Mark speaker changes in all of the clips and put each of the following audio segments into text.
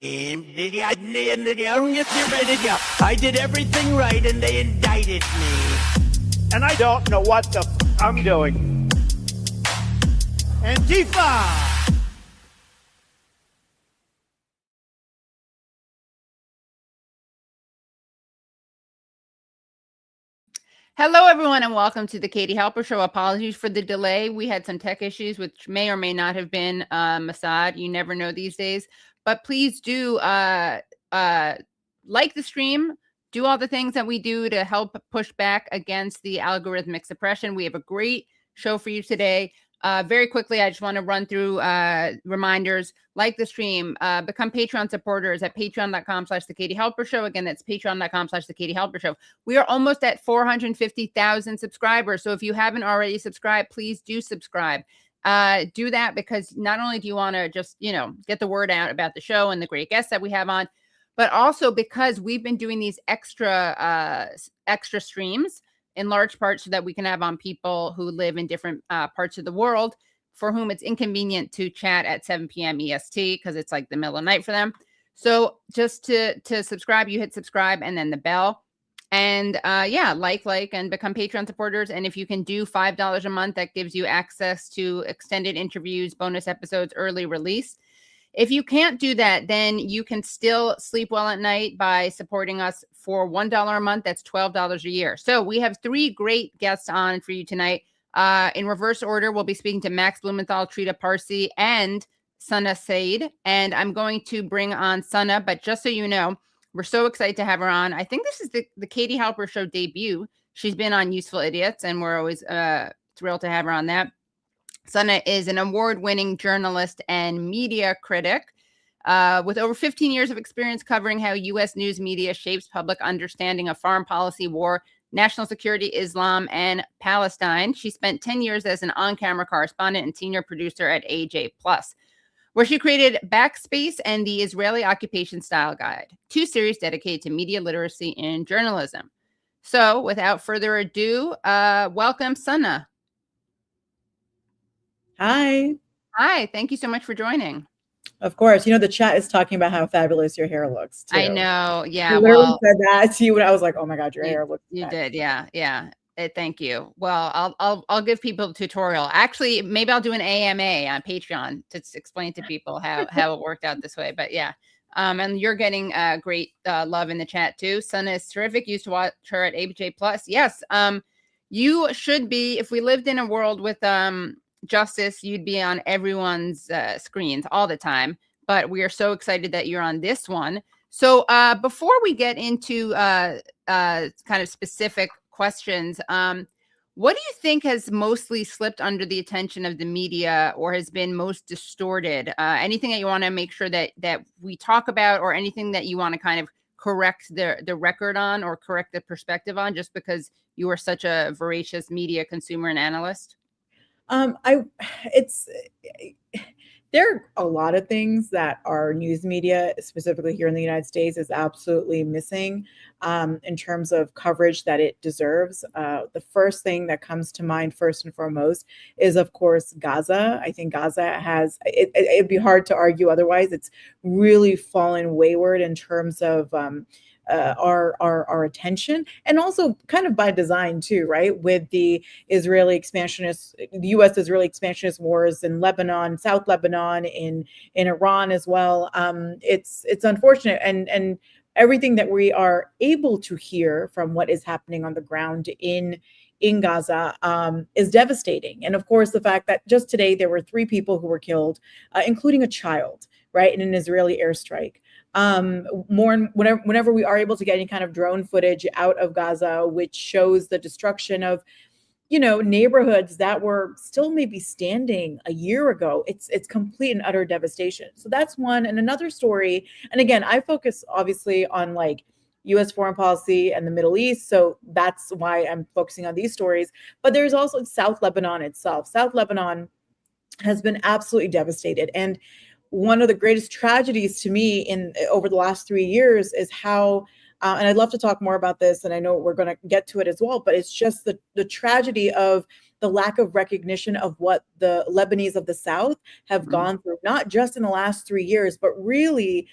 Speaker 1: I did everything right and they indicted me. And I don't know what the I'm doing. Antifa!
Speaker 2: Hello, everyone, and welcome to the Katie Halper Show. Apologies for the delay. We had some tech issues, which may or may not have been Mossad. You never know these days. But please do like the stream. Do all the things that we do to help push back against the algorithmic suppression. We have a great show for you today. Very quickly, I just want to run through reminders. Like the stream, become Patreon supporters at patreon.com/The Katie Halper Show. Again, that's patreon.com/The Katie Halper Show. We are almost at 450,000 subscribers. So if you haven't already subscribed, please do subscribe. Do that because not only do you want to just, get the word out about the show and the great guests that we have on, but also because we've been doing these extra streams in large part so that we can have on people who live in different parts of the world for whom it's inconvenient to chat at 7 p.m. EST because it's like the middle of the night for them. So just to subscribe, you hit subscribe and then the bell. And like and become Patreon supporters. And if you can do $5 a month, that gives you access to extended interviews, bonus episodes, early release. If you can't do that, then you can still sleep well at night by supporting us for $1 a month. That's $12 a year. So we have 3 great guests on for you tonight. In reverse order, we'll be speaking to Max Blumenthal, Trita Parsi, and Sana Saeed. And I'm going to bring on Sana, but just so you know, we're so excited to have her on. I think this is the Katie Halper Show debut. She's been on Useful Idiots, and we're always thrilled to have her on that. Sana is an award-winning journalist and media critic with over 15 years of experience covering how U.S. news media shapes public understanding of foreign policy, war, national security, Islam, and Palestine. She spent 10 years as an on-camera correspondent and senior producer at AJ+, where she created Backspace and the Israeli Occupation Style Guide, 2 series dedicated to media literacy and journalism. So without further ado, welcome, Sana.
Speaker 3: Hi.
Speaker 2: Hi, thank you so much for joining.
Speaker 3: Of course. The chat is talking about how fabulous your hair looks, too.
Speaker 2: I know. Yeah.
Speaker 3: I literally said that to you when I was like, oh my God, your hair looks
Speaker 2: You did. Yeah. Thank you. Well, I'll give people a tutorial. Actually, maybe I'll do an AMA on Patreon to explain to people how it worked out this way. But yeah. And you're getting great love in the chat too. Sana is terrific. Used to watch her at ABJ+. Yes. You should be, if we lived in a world with justice, you'd be on everyone's screens all the time, but we are so excited that you're on this one. So before we get into kind of specific questions, what do you think has mostly slipped under the attention of the media or has been most distorted? Anything that you want to make sure that we talk about, or anything that you want to kind of correct the record on or correct the perspective on, just because you are such a voracious media consumer and analyst?
Speaker 3: There are a lot of things that our news media, specifically here in the United States, is absolutely missing in terms of coverage that it deserves. The first thing that comes to mind, first and foremost, is, of course, Gaza. I think Gaza has, it'd be hard to argue otherwise. It's really fallen wayward in terms of our attention, and also kind of by design too, right? With the U.S. Israeli expansionist wars in Lebanon, South Lebanon, in Iran as well. It's unfortunate, and everything that we are able to hear from what is happening on the ground in Gaza is devastating. And of course, the fact that just today there were 3 people who were killed, including a child, right, in an Israeli airstrike. Whenever we are able to get any kind of drone footage out of Gaza, which shows the destruction of, neighborhoods that were still maybe standing a year ago, it's complete and utter devastation. So that's one. And another story, and again, I focus obviously on like U.S. foreign policy and the Middle East, so that's why I'm focusing on these stories. But there's also South Lebanon itself. South Lebanon has been absolutely devastated, and one of the greatest tragedies to me over the last 3 years is how, and I'd love to talk more about this, and I know we're going to get to it as well, but it's just the tragedy of the lack of recognition of what the Lebanese of the South have gone through, not just in the last 3 years, but really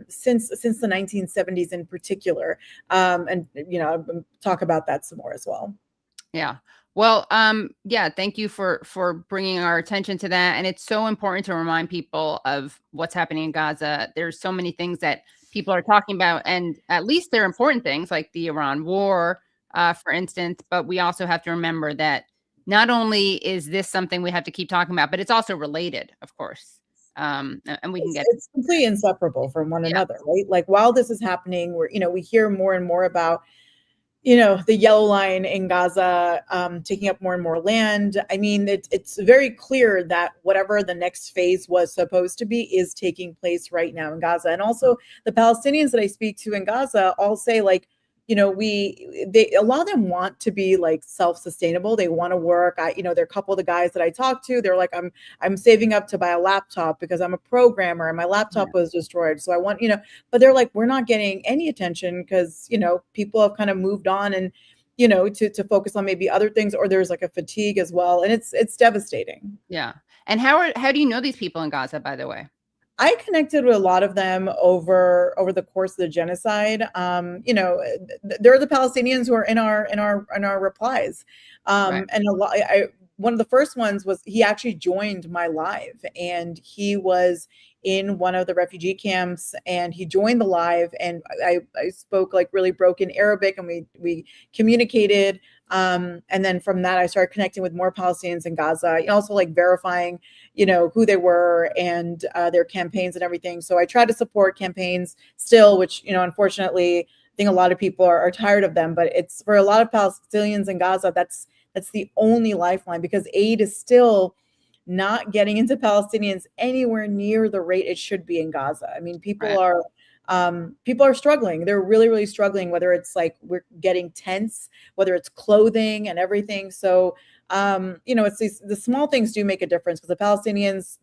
Speaker 3: since the 1970s in particular. And I'll talk about that some more as well.
Speaker 2: Yeah. Well, yeah, thank you for bringing our attention to that. And it's so important to remind people of what's happening in Gaza. There's so many things that people are talking about, and at least they're important things like the Iran war, for instance. But we also have to remember that not only is this something we have to keep talking about, but it's also related, of course. And we can
Speaker 3: it's completely inseparable from one another, right? Like while this is happening, we hear more and more about the yellow line in Gaza taking up more and more land. I mean, it's very clear that whatever the next phase was supposed to be is taking place right now in Gaza. And also the Palestinians that I speak to in Gaza all say like, a lot of them want to be like self-sustainable. They want to work. There are a couple of the guys that I talked to. They're like, I'm saving up to buy a laptop because I'm a programmer and my laptop was destroyed. So I want, but they're like, we're not getting any attention because, people have kind of moved on and, to focus on maybe other things, or there's like a fatigue as well. And it's devastating.
Speaker 2: Yeah. And how do you know these people in Gaza, by the way?
Speaker 3: I connected with a lot of them over the course of the genocide. They're the Palestinians who are in our replies.
Speaker 2: Right.
Speaker 3: And one of the first ones was he actually joined my live, and he was in one of the refugee camps, and he joined the live, and I spoke like really broken Arabic, and we communicated. And then from that, I started connecting with more Palestinians in Gaza, also like verifying, who they were and their campaigns and everything. So I try to support campaigns still, which, unfortunately, I think a lot of people are tired of them. But it's for a lot of Palestinians in Gaza, that's the only lifeline, because aid is still not getting into Palestinians anywhere near the rate it should be in Gaza. I mean, people are struggling. They're really, really struggling, whether it's like we're getting tents, whether it's clothing and everything. So, it's the small things do make a difference, because the Palestinians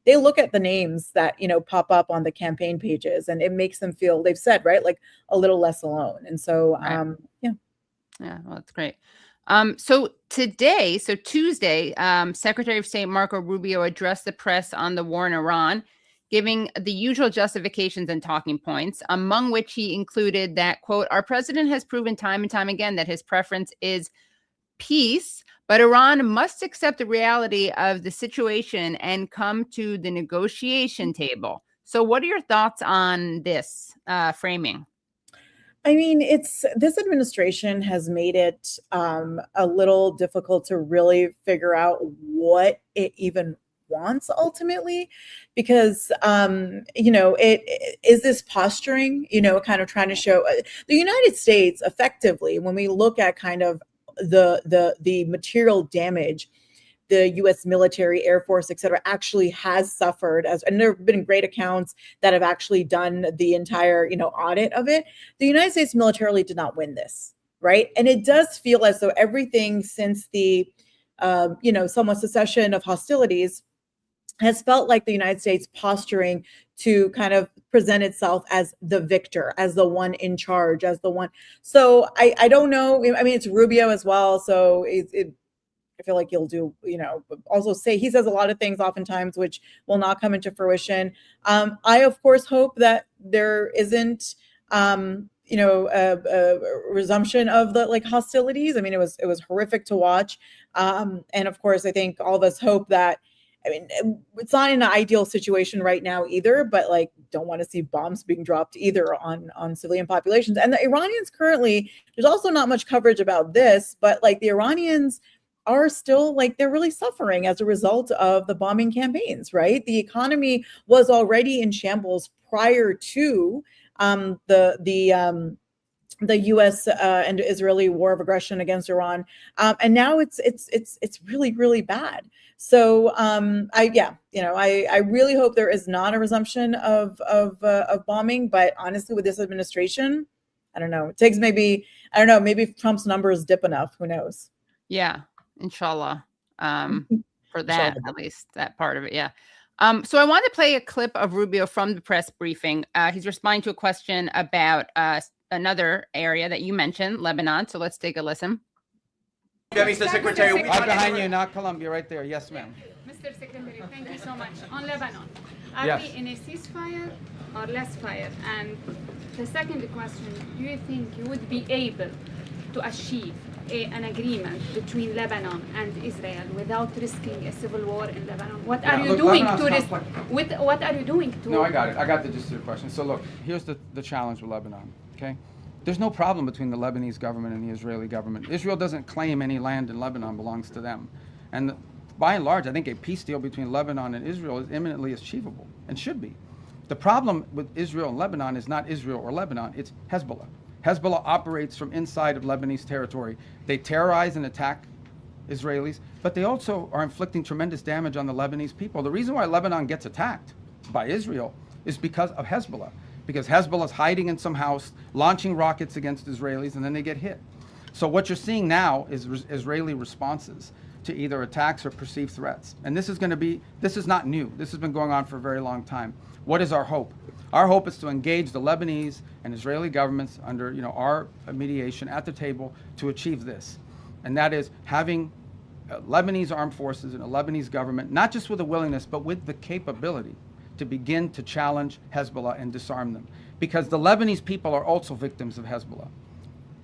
Speaker 3: they look at the names that, pop up on the campaign pages, and it makes them feel, they've said, right, like a little less alone. And so, yeah.
Speaker 2: Yeah, well, that's great. So Tuesday, Secretary of State Marco Rubio addressed the press on the war in Iran, giving the usual justifications and talking points, among which he included that, quote, our president has proven time and time again that his preference is peace, but Iran must accept the reality of the situation and come to the negotiation table. So what are your thoughts on this framing?
Speaker 3: I mean, this administration has made it a little difficult to really figure out what it even wants ultimately, because it is this posturing, kind of trying to show the United States effectively, when we look at kind of the material damage the U.S. military, Air Force, et cetera, actually has suffered, and there have been great accounts that have actually done the entire, audit of it. The United States militarily did not win this, right? And it does feel as though everything since the, somewhat cessation of hostilities has felt like the United States posturing to kind of present itself as the victor, as the one in charge, as the one. So I don't know. I mean, it's Rubio as well. So I feel like you'll do, also he says a lot of things oftentimes which will not come into fruition. I, of course, hope that there isn't, a resumption of the hostilities. I mean, it was horrific to watch. And of course, I think all of us hope that, I mean, it's not in an ideal situation right now either, but don't want to see bombs being dropped either on civilian populations. And the Iranians currently, there's also not much coverage about this, but the Iranians are still they're really suffering as a result of the bombing campaigns, right? The economy was already in shambles prior to the U.S. and Israeli war of aggression against Iran, and now it's really, really bad. So I really hope there is not a resumption of bombing. But honestly, with this administration, I don't know. It takes maybe Trump's numbers dip enough. Who knows?
Speaker 2: Yeah. Inshallah, for that, at least that part of it. Yeah. So I want to play a clip of Rubio from the press briefing. He's responding to a question about another area that you mentioned, Lebanon. So let's take a listen.
Speaker 4: Mr. Secretary,
Speaker 5: Right behind you, not Colombia, right there. Yes, ma'am.
Speaker 6: Mr. Secretary, thank you so much. On Lebanon, are
Speaker 5: Yes.
Speaker 6: we in a ceasefire or less fire? And the second question, do you think you would be able to achieve an agreement between Lebanon and Israel without risking a civil war in Lebanon? What are you doing to risk? What are you doing to?
Speaker 5: No, I got it. I got the gist of your question. So look, here's the challenge with Lebanon, okay? There's no problem between the Lebanese government and the Israeli government. Israel doesn't claim any land in Lebanon belongs to them. And by and large, I think a peace deal between Lebanon and Israel is imminently achievable and should be. The problem with Israel and Lebanon is not Israel or Lebanon, it's Hezbollah. Hezbollah operates from inside of Lebanese territory. They terrorize and attack Israelis, but they also are inflicting tremendous damage on the Lebanese people. The reason why Lebanon gets attacked by Israel is because of Hezbollah. Because Hezbollah is hiding in some house, launching rockets against Israelis, and then they get hit. So what you're seeing now is Israeli responses to either attacks or perceived threats. And this is not new. This has been going on for a very long time. What is our hope? Our hope is to engage the Lebanese and Israeli governments under our mediation at the table to achieve this. And that is having Lebanese armed forces and a Lebanese government, not just with a willingness, but with the capability to begin to challenge Hezbollah and disarm them. Because the Lebanese people are also victims of Hezbollah.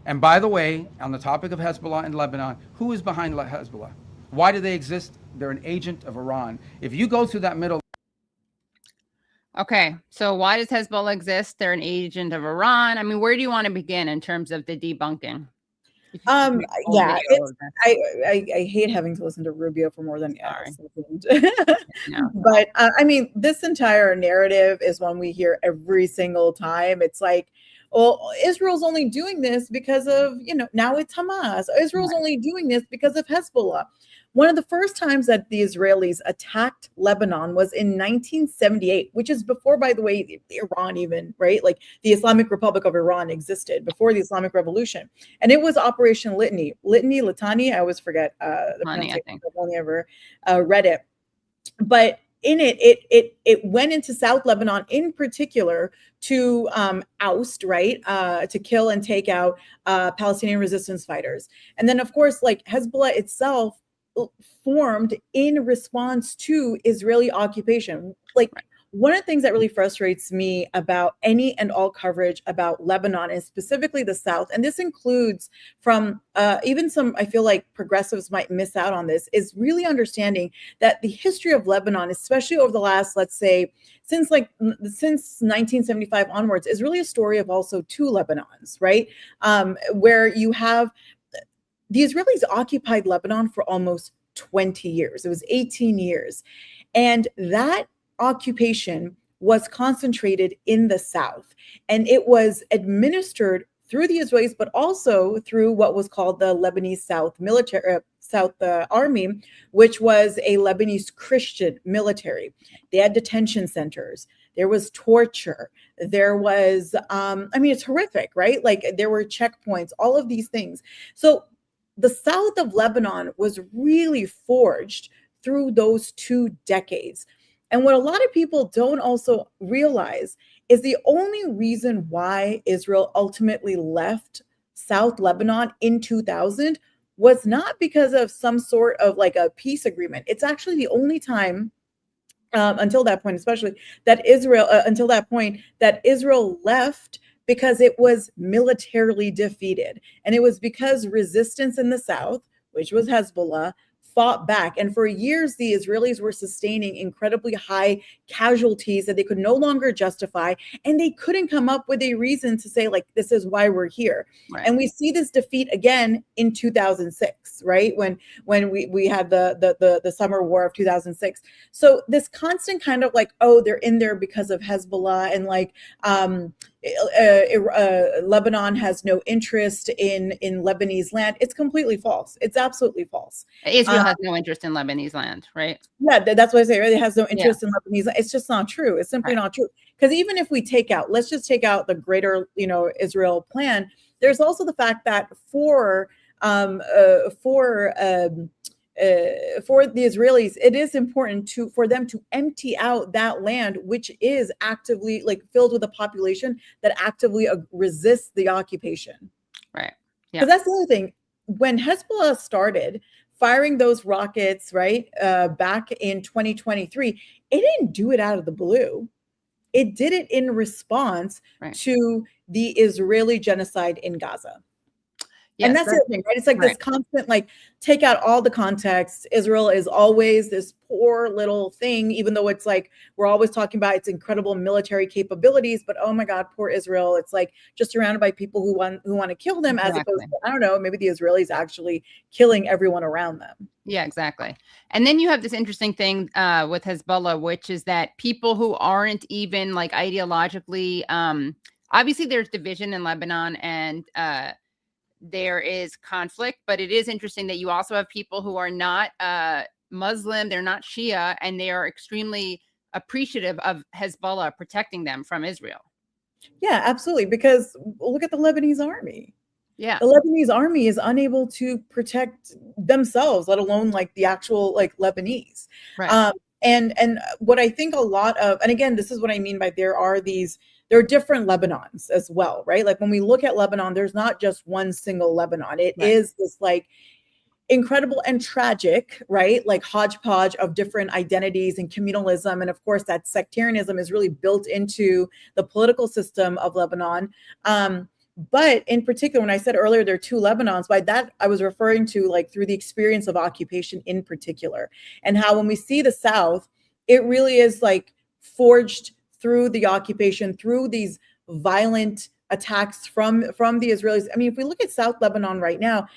Speaker 5: And by the way, on the topic of Hezbollah and Lebanon, who is behind Hezbollah? Why do they exist? They're an agent of Iran. If you go through that middle...
Speaker 2: Okay, so why does Hezbollah exist? They're an agent of Iran. I mean, where do you want to begin in terms of the debunking?
Speaker 3: Yeah, I hate having to listen to Rubio for more than a second.
Speaker 2: No.
Speaker 3: But I mean, this entire narrative is one we hear every single time. It's like, well, Israel's only doing this because of, now it's Hamas. Israel's only doing this because of Hezbollah. One of the first times that the Israelis attacked Lebanon was in 1978, which is before, by the way, Iran even, right? Like the Islamic Republic of Iran existed before the Islamic Revolution. And it was Operation Litany, I always forget the pronunciation. I've only ever read it. But in it went into South Lebanon in particular to oust, right? To kill and take out Palestinian resistance fighters. And then, of course, like Hezbollah itself formed in response to Israeli occupation. Like one of the things that really frustrates me about any and all coverage about Lebanon and specifically the South, and this includes from even some, I feel like progressives might miss out on this, is really understanding that the history of Lebanon, especially over the last, let's say, since 1975 onwards, is really a story of also two Lebanons, right? Where you have the Israelis occupied Lebanon for almost 20 years. It was 18 years. And that occupation was concentrated in the South. And it was administered through the Israelis, but also through what was called the Lebanese South Army, which was a Lebanese Christian military. They had detention centers. There was torture. There was, it's horrific, right? Like there were checkpoints, all of these things. So the south of Lebanon was really forged through those 2 decades. And what a lot of people don't also realize is the only reason why Israel ultimately left South Lebanon in 2000 was not because of some sort of like a peace agreement. It's actually the only time until that point, especially that Israel left because it was militarily defeated. And it was because resistance in the South, which was Hezbollah, fought back. And for years, the Israelis were sustaining incredibly high casualties that they could no longer justify. And they couldn't come up with a reason to say, like, this is why we're here. Right. And we see this defeat again in 2006, right? When we had the summer war of 2006. So this constant kind of like, oh, they're in there because of Hezbollah, and like, Lebanon has no interest in Lebanese land. It's completely false. It's absolutely false.
Speaker 2: Israel has no interest in Lebanese land, right?
Speaker 3: Yeah, that's what I say. Right? It has no interest in Lebanese land. It's just not true. It's simply not true. Because even if we let's just take out the greater, Israel plan. There's also the fact that for the Israelis, it is important for them to empty out that land, which is actively filled with a population that actively resists the occupation.
Speaker 2: Right.
Speaker 3: Yeah. Because that's the other thing. when Hezbollah started firing those rockets, right, back in 2023, it didn't do it out of the blue. It did it in response to the Israeli genocide in Gaza. Yes, and that's the thing, right? It's like this constant, like, take out all the context. Israel is always this poor little thing, even though it's like we're always talking about its incredible military capabilities. But oh my God, poor Israel! It's like just surrounded by people who want to kill them, as opposed to, I don't know, maybe the Israelis actually killing everyone around them.
Speaker 2: Yeah, exactly. And then you have this interesting thing with Hezbollah, which is that people who aren't even like ideologically, obviously there's division in Lebanon and there is conflict, but it is interesting that you also have people who are not Muslim, they're not Shia, and they are extremely appreciative of Hezbollah protecting them from Israel.
Speaker 3: Yeah, absolutely. Because look at the Lebanese army.
Speaker 2: Yeah.
Speaker 3: The Lebanese army is unable to protect themselves, let alone like the actual like Lebanese.
Speaker 2: Right.
Speaker 3: And what I think a lot of, and again, this is what I mean by there are different Lebanons as well, right? Like when we look at Lebanon, there's not just one single Lebanon. It is this like incredible and tragic, right? Like hodgepodge of different identities and communalism. And of course, that sectarianism is really built into the political system of Lebanon. But in particular, when I said earlier, there are two Lebanons, by that I was referring to like through the experience of occupation in particular, and how when we see the South, it really is like forged through the occupation, through these violent attacks from the Israelis. I mean, if we look at South Lebanon right now,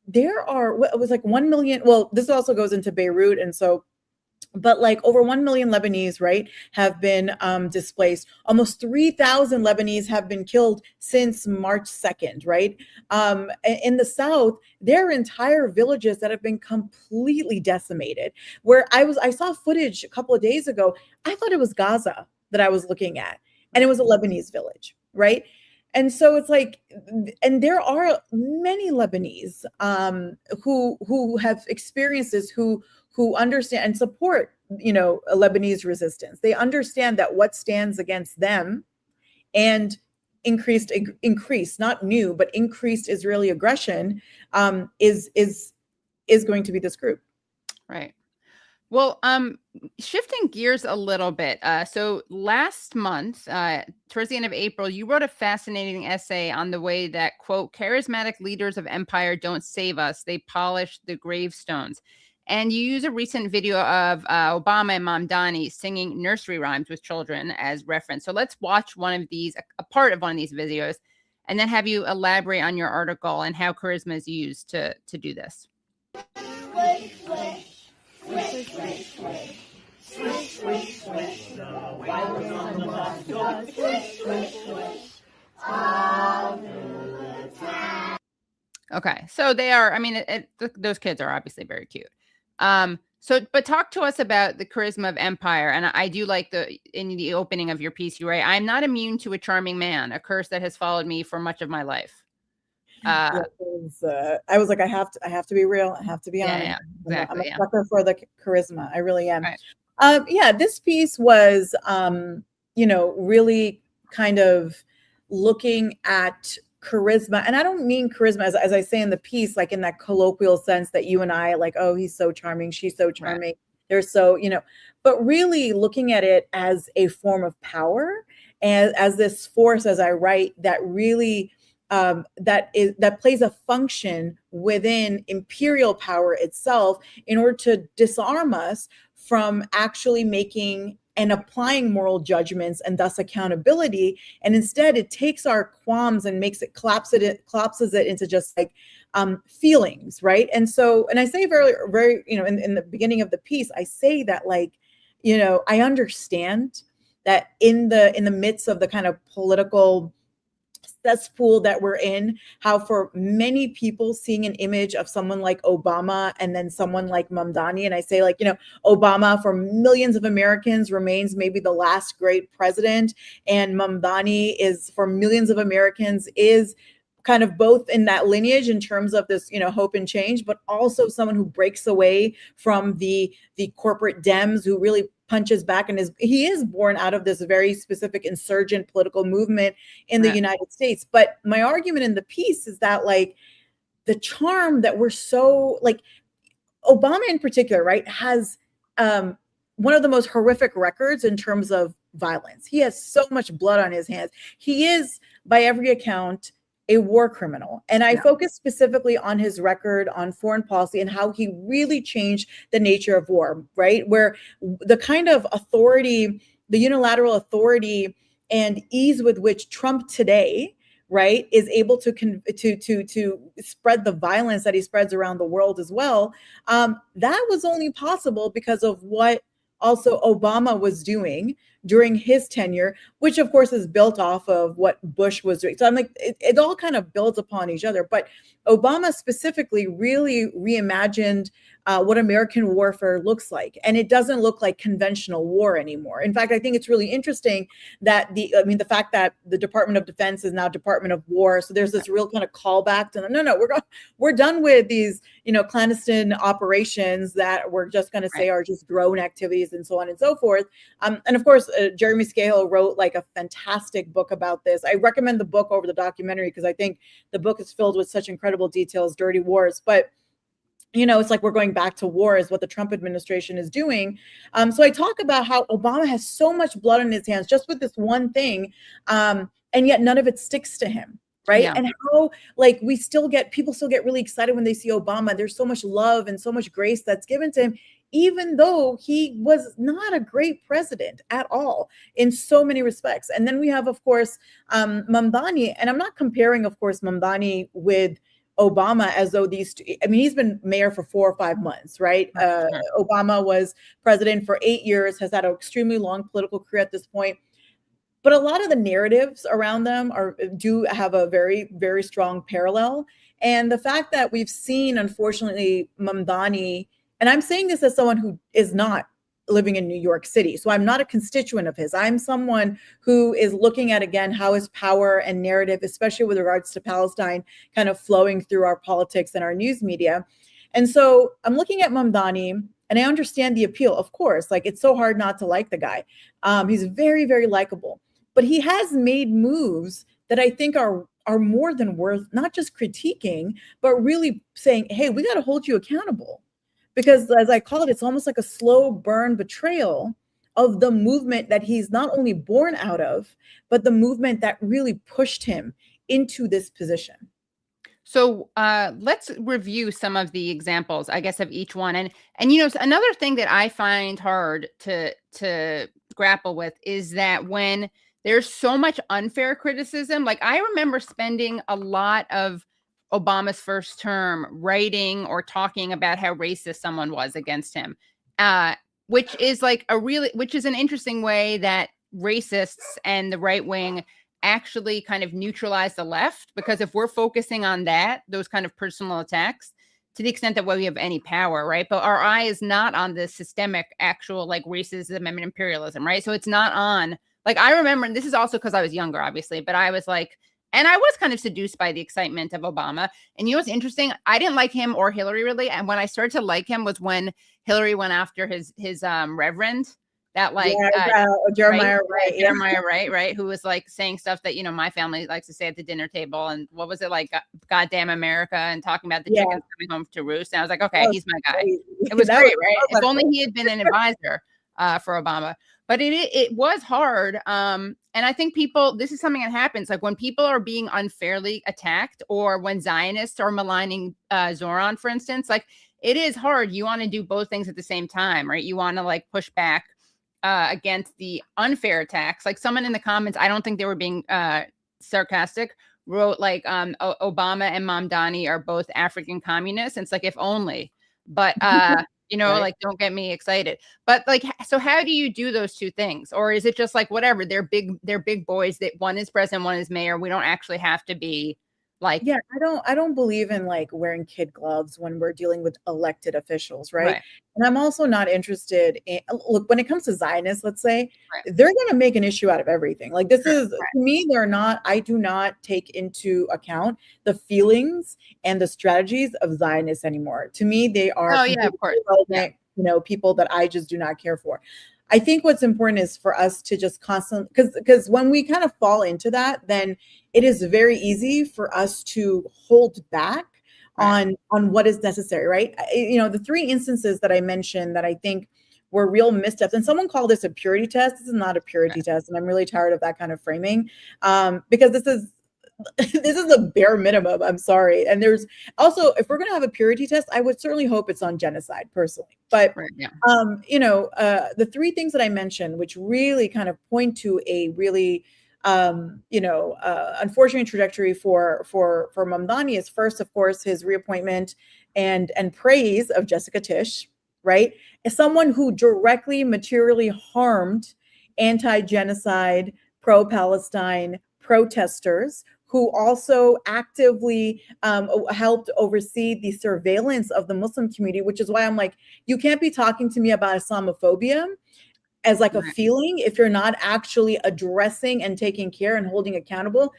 Speaker 3: there are, it was like 1 million, well, this also goes into Beirut, and so, but like over 1 million Lebanese, right, have been displaced. Almost 3,000 Lebanese have been killed since March 2nd, right? In the South, there are entire villages that have been completely decimated. Where I saw footage a couple of days ago, I thought it was Gaza that I was looking at, and it was a Lebanese village, right? And so it's like, and there are many Lebanese who have experienced this, who understand and support, you know, a Lebanese resistance. They understand that what stands against them and increased, not new, but increased Israeli aggression is going to be this group.
Speaker 2: Right. Well, shifting gears a little bit. So last month, towards the end of April, you wrote a fascinating essay on the way that, quote, charismatic leaders of empire don't save us. They polish the gravestones. And you use a recent video of Obama and Mamdani singing nursery rhymes with children as reference. So let's watch one of these, a part of one of these videos, and then have you elaborate on your article and how charisma is used to do this.
Speaker 4: Swish, swish, swish, swish, swish, swish, swish, swish. The white was on the bus, swish, swish, swish, all through the town.
Speaker 2: Okay, so they are, I mean, those kids are obviously very cute. So, but talk to us about the charisma of empire. And I do like in the opening of your piece, you write, I'm not immune to a charming man, a curse that has followed me for much of my life.
Speaker 3: I was like, I have to be real. I have to be honest.
Speaker 2: Yeah, exactly.
Speaker 3: I'm a sucker for the charisma. I really am.
Speaker 2: Right.
Speaker 3: This piece was, really kind of looking at charisma, and I don't mean charisma as I say in the piece, like in that colloquial sense that you and I like, oh, he's so charming, she's so charming, right. They're so, but really looking at it as a form of power and as this force, as I write, that really that plays a function within imperial power itself in order to disarm us from actually making and applying moral judgments and thus accountability. And instead it takes our qualms and collapses it into just like feelings, right? And so, and I say very, very, in the beginning of the piece, I say that like, I understand that in the midst of the kind of political cesspool that we're in, how for many people seeing an image of someone like Obama and then someone like Mamdani, and I say like, Obama for millions of Americans remains maybe the last great president, and Mamdani is for millions of Americans is kind of both in that lineage in terms of this, hope and change, but also someone who breaks away from the corporate Dems, who really punches back, and he is born out of this very specific insurgent political movement in the United States. But my argument in the piece is that like, the charm that we're so like Obama in particular, right, has one of the most horrific records in terms of violence. He has so much blood on his hands. He is, by every account, a war criminal. And I focus specifically on his record on foreign policy and how he really changed the nature of war, right? Where the kind of authority, the unilateral authority and ease with which Trump today, right, is able to spread the violence that he spreads around the world as well. That was only possible because of what also Obama was doing during his tenure, which of course is built off of what Bush was doing. So I'm like, it all kind of builds upon each other. But Obama specifically really reimagined what American warfare looks like. And it doesn't look like conventional war anymore. In fact, I think it's really interesting that the fact that the Department of Defense is now Department of War. So there's this real kind of callback to we're done with these, clandestine operations that we're just going to say are just drone activities and so on and so forth. And of course, Jeremy Scahill wrote like a fantastic book about this. I recommend the book over the documentary because I think the book is filled with such incredible details, dirty wars. But it's like we're going back to war is what the Trump administration is doing. So I talk about how Obama has so much blood on his hands just with this one thing, and yet none of it sticks to him, right? Yeah. And how people still get really excited when they see Obama. There's so much love and so much grace that's given to him, even though he was not a great president at all in so many respects. And then we have, of course, Mamdani, and I'm not comparing, of course, Mamdani with Obama as though these two, he's been mayor for 4 or 5 months, right? Obama was president for 8 years, has had an extremely long political career at this point. But a lot of the narratives around them do have a very, very strong parallel. And the fact that we've seen, unfortunately, Mamdani, and I'm saying this as someone who is not living in New York City. So I'm not a constituent of his. I'm someone who is looking at, again, how his power and narrative, especially with regards to Palestine, kind of flowing through our politics and our news media. And so I'm looking at Mamdani, and I understand the appeal, of course. Like, it's so hard not to like the guy. He's very, very likable. But he has made moves that I think are more than worth not just critiquing, but really saying, hey, we got to hold you accountable. Because as I call it, it's almost like a slow burn betrayal of the movement that he's not only born out of, but the movement that really pushed him into this position.
Speaker 2: So let's review some of the examples, I guess, of each one. And another thing that I find hard to grapple with is that when there's so much unfair criticism, like I remember spending a lot of Obama's first term writing or talking about how racist someone was against him, which is an interesting way that racists and the right wing actually kind of neutralize the left, because if we're focusing on those kind of personal attacks, to the extent that we have any power, right? But our eye is not on the systemic actual like racism and imperialism, right? So it's not on, like, I remember, and this is also because I was younger, obviously, but I was like, and I was kind of seduced by the excitement of Obama. And what's interesting? I didn't like him or Hillary really. And when I started to like him was when Hillary went after his reverend, that
Speaker 3: Jeremiah Wright.
Speaker 2: Jeremiah Wright, right? Who was like saying stuff that, my family likes to say at the dinner table. And what was it like? Goddamn America, and talking about the chickens coming home to roost. And I was like, okay, he's my guy. It was great, right? If only he had been an advisor for Obama. But it was hard. And I think this is something that happens. Like when people are being unfairly attacked, or when Zionists are maligning Zoran, for instance, like it is hard. You want to do both things at the same time, right? You want to like push back against the unfair attacks. Like someone in the comments, I don't think they were being sarcastic, wrote like Obama and Mamdani are both African communists. And it's like, if only, but right. Like, don't get me excited. But like, so how do you do those two things? Or is it just like, whatever, they're big boys, that one is president, one is mayor. We don't actually have to be like,
Speaker 3: I don't believe in like wearing kid gloves when we're dealing with elected officials. Right. And I'm also not interested in, look, when it comes to Zionists, let's say, they're going to make an issue out of everything. Like this is, to me, I do not take into account the feelings and the strategies of Zionists anymore. To me, they are
Speaker 2: of course.
Speaker 3: People that I just do not care for. I think what's important is for us to just constantly, because when we kind of fall into that, then it is very easy for us to hold back on what is necessary, right? The three instances that I mentioned that I think were real missteps, and someone called this a purity test. This is not a purity test, and I'm really tired of that kind of framing, because this is the bare minimum. I'm sorry. And there's also, if we're going to have a purity test, I would certainly hope it's on genocide personally. But, the three things that I mentioned, which really kind of point to a really, unfortunate trajectory for Mamdani is first, of course, his reappointment and praise of Jessica Tisch, right? As someone who directly, materially harmed anti-genocide, pro-Palestine protesters, who also actively helped oversee the surveillance of the Muslim community, which is why I'm like, you can't be talking to me about Islamophobia as like a feeling if you're not actually addressing and taking care and holding accountable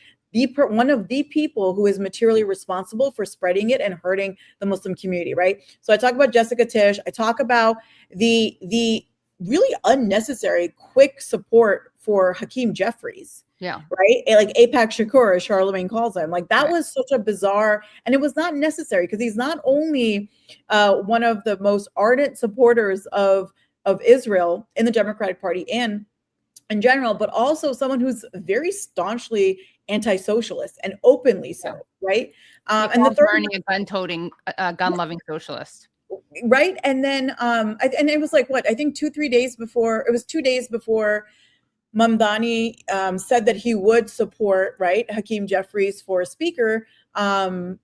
Speaker 3: one of the people who is materially responsible for spreading it and hurting the Muslim community, right? So I talk about Jessica Tisch. I talk about the really unnecessary quick support for Hakeem Jeffries.
Speaker 2: Yeah.
Speaker 3: Right. Like APAC Shakur, as Charlemagne calls him. Like that was such a bizarre, and it was not necessary because he's not only one of the most ardent supporters of Israel in the Democratic Party and in general, but also someone who's very staunchly anti-socialist and openly so. Right.
Speaker 2: And the third, a gun-toting, gun-loving socialist.
Speaker 3: Right. And then and it was like what I think 2 days before Mamdani said that he would support Hakeem Jeffries for speaker. Jeffries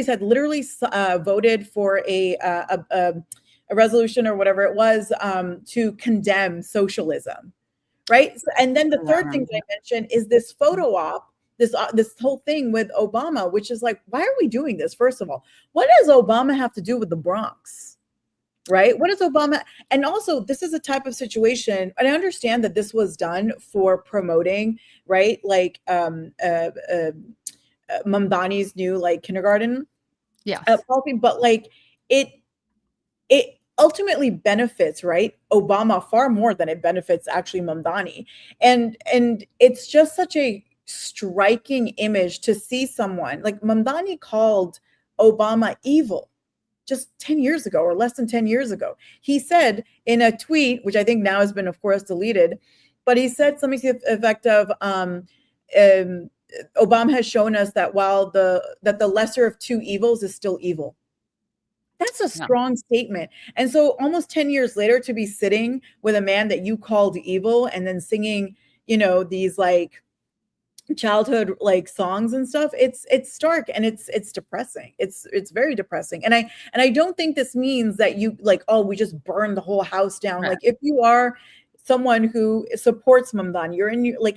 Speaker 3: had literally voted for a resolution or whatever it was to condemn socialism, right? And then the third thing that I mentioned is this photo op, this whole thing with Obama, which is like, why are we doing this? First of all, what does Obama have to do with the Bronx? Right? What is Obama? And also, this is a type of situation, and I understand that this was done for promoting, right? Like Mamdani's new kindergarten policy, but it ultimately benefits, right, Obama far more than it benefits actually Mamdani. And it's just such a striking image to see someone like Mamdani called Obama evil just 10 years ago or less than 10 years ago. He said in a tweet, which I think now has been, of course, deleted, but he said something to the effect of Obama has shown us that that the lesser of two evils is still evil. That's a strong statement. And so almost 10 years later to be sitting with a man that you called evil and then singing, these childhood songs and stuff, it's stark and it's depressing. It's very depressing. And I don't think this means that you we just burn the whole house down. Right. If you are someone who supports Mamdani,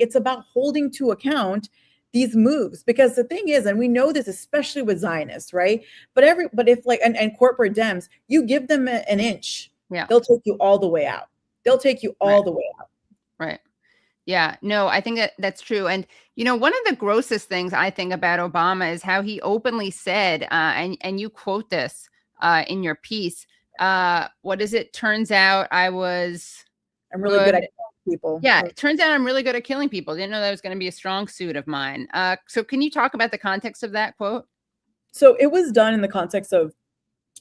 Speaker 3: it's about holding to account these moves, because the thing is, and we know this especially with Zionists, right? But if and corporate Dems, you give them an inch, they'll take you all the way out. They'll take you all the way out.
Speaker 2: Right. Yeah, no, I think that's true. And, one of the grossest things I think about Obama is how he openly said, and you quote this in your piece, what is it? Turns out I'm really good at killing people. Yeah, it turns out I'm really good at killing people. Didn't know that was going to be a strong suit of mine. So can you talk about the context of that quote?
Speaker 3: So it was done in the context of,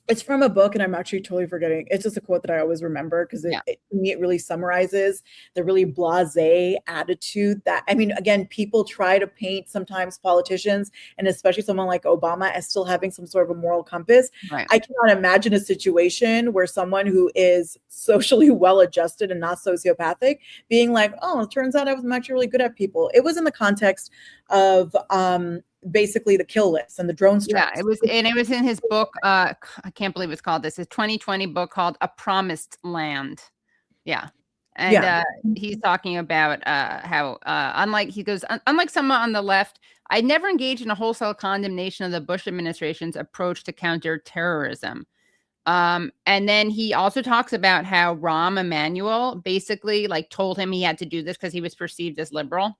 Speaker 3: it's from a book, and I'm actually totally forgetting. It's just a quote that I always remember because to me, it really summarizes the really blasé attitude that, again, people try to paint sometimes politicians, and especially someone like Obama, as still having some sort of a moral compass. Right. I cannot imagine a situation where someone who is socially well-adjusted and not sociopathic being like, oh, it turns out I'm actually really good at people. It was in the context of basically the kill list and the drone strikes.
Speaker 2: Yeah, it was in his book. I can't believe it's called this. His 2020 book called A Promised Land. Yeah. And he's talking about how unlike someone on the left, I never engaged in a wholesale condemnation of the Bush administration's approach to counter terrorism. And then he also talks about how Rahm Emanuel basically told him he had to do this because he was perceived as liberal.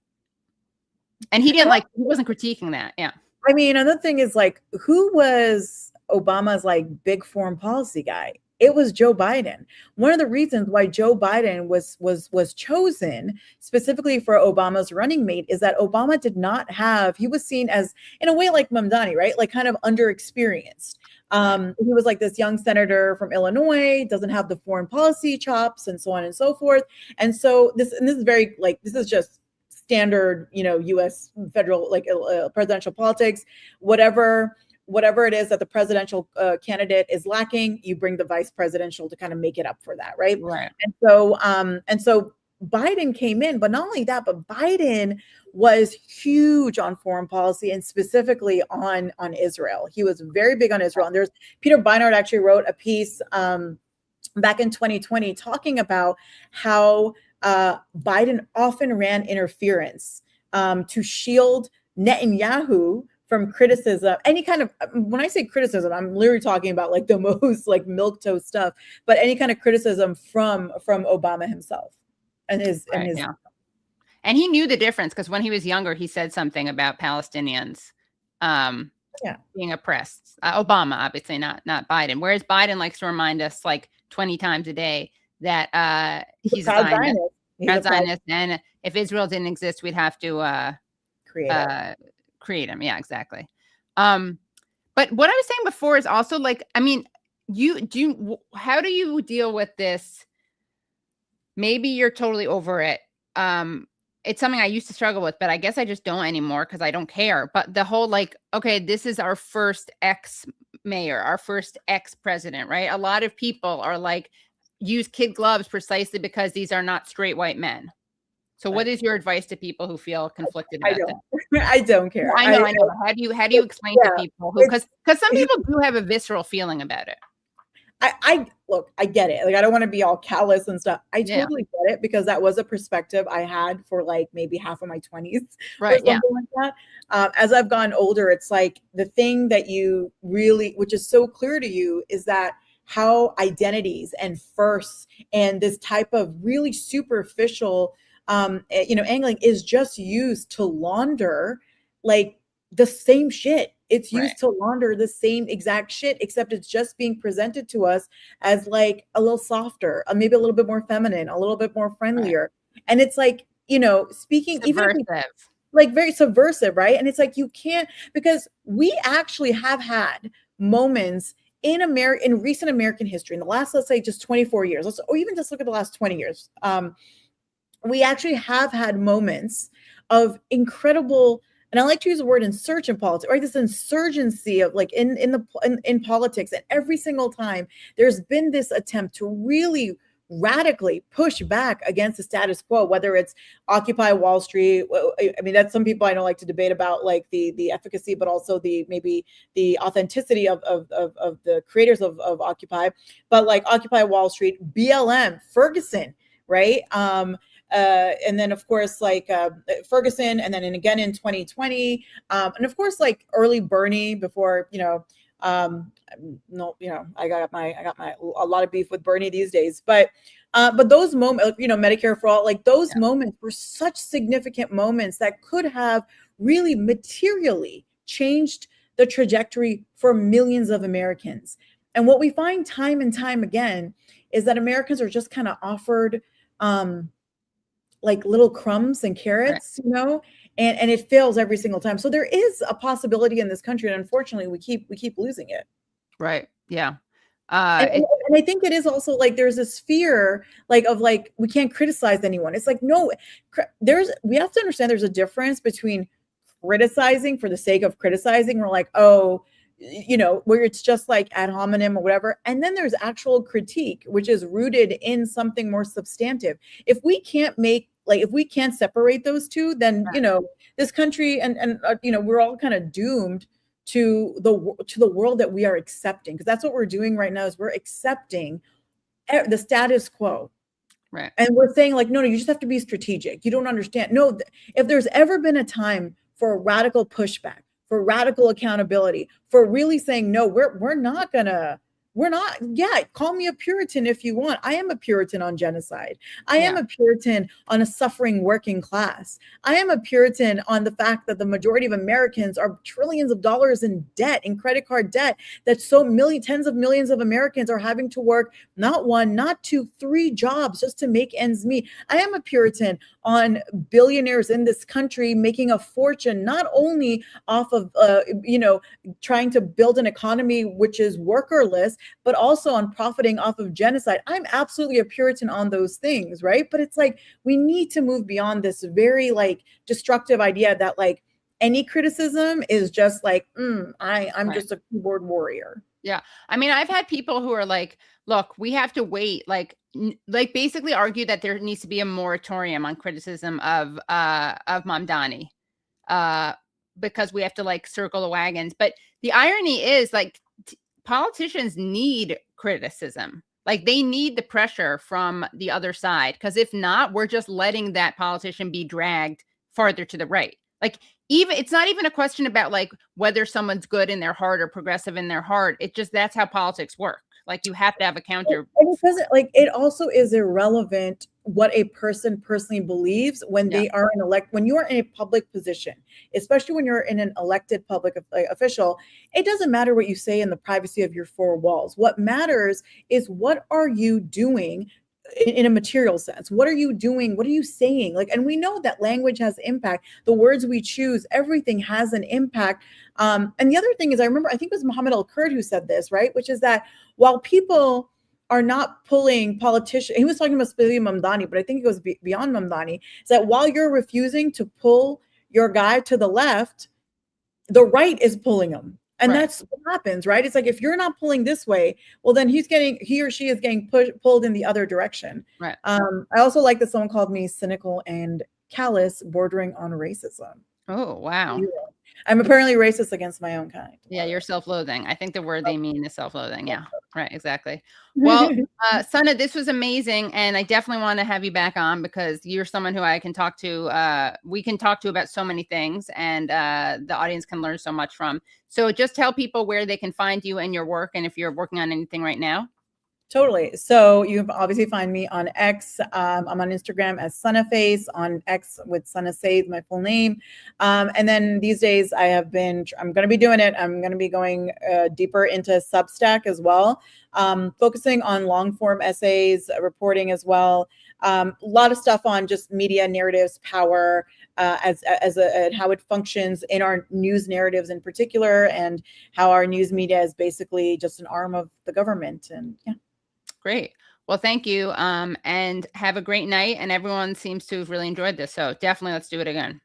Speaker 2: And he didn't he wasn't critiquing that. Yeah.
Speaker 3: Another thing is who was Obama's big foreign policy guy? It was Joe Biden. One of the reasons why Joe Biden was chosen specifically for Obama's running mate is that Obama did not have, he was seen as, in a way, like Mamdani, right? Like kind of underexperienced. He was like this young senator from Illinois, doesn't have the foreign policy chops and so on and so forth. And so this is very like, this is just standard, U.S. federal, like presidential politics, whatever it is that the presidential candidate is lacking, you bring the vice presidential to kind of make it up for that. Right. And so Biden came in, but not only that, but Biden was huge on foreign policy and specifically on Israel. He was very big on Israel. And there's Peter Beinart actually wrote a piece back in 2020 talking about how Biden often ran interference to shield Netanyahu from criticism, any kind of, when I say criticism, I'm literally talking about like the most like milquetoast stuff, but any kind of criticism from Obama himself and his.
Speaker 2: And he knew the difference because when he was younger, he said something about Palestinians being oppressed. Obama, obviously, not Biden. Whereas Biden likes to remind us like 20 times a day that he's a Zionist, and if Israel didn't exist, we'd have to create him. Yeah, exactly. But what I was saying before is also like, I mean, how do you deal with this? Maybe you're totally over it. It's something I used to struggle with, but I guess I just don't anymore because I don't care. But the whole like, okay, this is our first ex-mayor, our first ex-president, right? A lot of people are like, use kid gloves precisely because these are not straight white men. So what is your advice to people who feel conflicted about that?
Speaker 3: I don't care.
Speaker 2: I know. How do you explain to people who, because some people do have a visceral feeling about it.
Speaker 3: Look, I get it. Like, I don't want to be all callous and stuff. I totally get it because that was a perspective I had for like maybe half of my 20s, right? Or something like that. As I've gotten older, it's like the thing that you really, which is so clear to you, is that how identities and firsts and this type of really superficial angling is just used to launder like the same shit. It's used to launder the same exact shit, except it's just being presented to us as like a little softer, maybe a little bit more feminine, a little bit more friendlier. And it's like, speaking
Speaker 2: subversive.
Speaker 3: Even like very subversive, right? And it's like, you can't, because we actually have had moments in recent American history, in the last, let's say just 24 years, or even just look at the last 20 years. We actually have had moments of incredible, and I like to use the word insurgent in politics, right? This insurgency of like in politics, and every single time there's been this attempt to really radically push back against the status quo, whether it's Occupy Wall Street. I mean, that's some people I know like to debate about like the efficacy, but also maybe the authenticity of the creators of Occupy, but like Occupy Wall Street, BLM, Ferguson, right? And then of course like Ferguson, and then again in 2020, and of course like early Bernie before I got a lot of beef with Bernie these days, but those moments, Medicare for all, like those moments were such significant moments that could have really materially changed the trajectory for millions of Americans. And what we find time and time again is that Americans are just kind of offered like little crumbs and carrots, and it fails every single time. So there is a possibility in this country, and unfortunately we keep losing it.
Speaker 2: Right. Yeah.
Speaker 3: And I think it is also like there's this fear like of like we can't criticize anyone. It's like, no, we have to understand there's a difference between criticizing for the sake of criticizing. We're like, where it's just like ad hominem or whatever. And then there's actual critique, which is rooted in something more substantive. If we can't separate those two, then, this country and we're all kind of doomed to the world that we are accepting. Because that's what we're doing right now is we're accepting the status quo.
Speaker 2: Right.
Speaker 3: And we're saying like, no, you just have to be strategic. You don't understand. No, if there's ever been a time for a radical pushback, for radical accountability, for really saying, no, we're not gonna we're not, yeah, call me a Puritan if you want. I am a Puritan on genocide. I
Speaker 2: Yeah.
Speaker 3: am a Puritan on a suffering working class. I am a Puritan on the fact that the majority of Americans are trillions of dollars in debt, in credit card debt, that tens of millions of Americans are having to work not one, not two, 3 jobs just to make ends meet. I am a Puritan on billionaires in this country making a fortune, not only off of, trying to build an economy which is workerless, but also on profiting off of genocide. I'm absolutely a Puritan on those things, right? But it's like, we need to move beyond this very like destructive idea that like any criticism is just like, I'm
Speaker 2: Right.
Speaker 3: just a keyboard warrior.
Speaker 2: Yeah. I mean, I've had people who are like, look, we have to wait, like basically argue that there needs to be a moratorium on criticism of Mamdani, because we have to like circle the wagons. But the irony is like politicians need criticism. Like they need the pressure from the other side, because if not, we're just letting that politician be dragged farther to the right. Like, even it's not even a question about like whether someone's good in their heart or progressive in their heart. It just, that's how politics work. Like you have to have a counter.
Speaker 3: And it doesn't, like, it also is irrelevant what a person personally believes when they are when you are in a public position, especially when you're in an elected public official. It doesn't matter what you say in the privacy of your 4 walls. What matters is, what are you doing in a material sense? What are you doing? What are you saying? Like, and we know that language has impact. The words we choose, everything has an impact. And the other thing is, I remember, I think it was Mohammed Al-Kurd who said this, right? Which is that while people are not pulling politicians, he was talking about specifically Mamdani, but I think it goes beyond Mamdani, is that while you're refusing to pull your guy to the left, the right is pulling him. And that's what happens, right? It's like, if you're not pulling this way, well, then he or she is getting pulled in the other direction.
Speaker 2: Right.
Speaker 3: I also like that someone called me cynical and callous, bordering on racism.
Speaker 2: Oh, wow.
Speaker 3: I'm apparently racist against my own kind.
Speaker 2: Yeah, you're self-loathing. I think the word they mean is self-loathing. Yeah, right, exactly. Well, Sana, this was amazing, and I definitely want to have you back on, because you're someone who I can talk to. We can talk to about so many things, and the audience can learn so much from. So just tell people where they can find you and your work, and if you're working on anything right now.
Speaker 3: Totally. So you obviously find me on X. I'm on Instagram as Sanaface, on X with Sana Saeed, my full name. And then these days I'm going to be doing it. I'm going to be going deeper into Substack as well, focusing on long form essays, reporting as well. A lot of stuff on just media narratives, power, as how it functions in our news narratives in particular, and how our news media is basically just an arm of the government. And yeah.
Speaker 2: Great. Well, thank you. And have a great night. And everyone seems to have really enjoyed this. So definitely let's do it again.